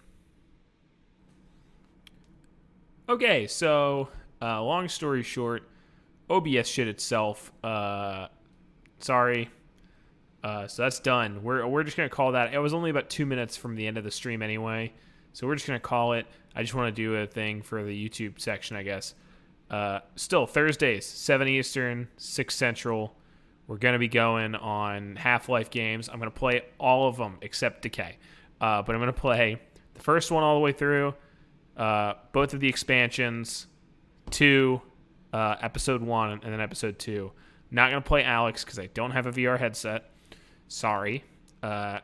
Okay, so long story short, OBS shit itself. Sorry. So that's done. We're just gonna call that. It was only about 2 minutes from the end of the stream anyway, so we're just gonna call it. I just want to do a thing for the YouTube section, I guess. Still Thursdays, 7 Eastern, 6 Central. We're gonna be going on Half-Life games. I'm gonna play all of them except Decay. But I'm going to play the first one all the way through, both of the expansions, 2, Episode 1, and then Episode 2. Not going to play Alex because I don't have a VR headset. Sorry. So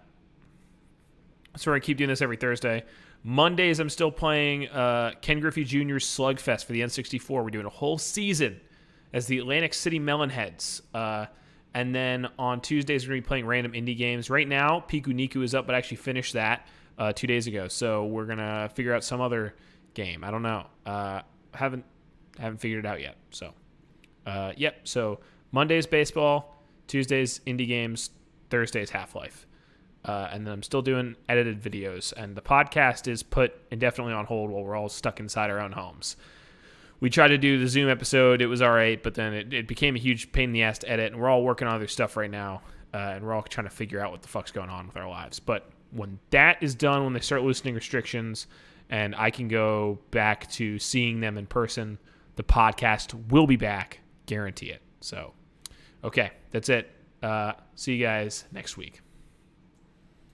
we're going to keep doing this every Thursday. Mondays, I'm still playing Ken Griffey Jr.'s Slugfest for the N64. We're doing a whole season as the Atlantic City Melonheads. And then on Tuesdays, we're going to be playing random indie games. Right now, Piku Niku is up, but I actually finished that 2 days ago. So we're going to figure out some other game. I don't know. Haven't figured it out yet. So, yep. So Mondays, baseball. Tuesdays, indie games. Thursdays, Half-Life. And then I'm still doing edited videos. And the podcast is put indefinitely on hold while we're all stuck inside our own homes. We tried to do the Zoom episode. It was all right, but then it became a huge pain in the ass to edit, and we're all working on other stuff right now, and we're all trying to figure out what the fuck's going on with our lives. But when that is done, when they start loosening restrictions, and I can go back to seeing them in person, the podcast will be back. Guarantee it. So, okay, that's it. See you guys next week.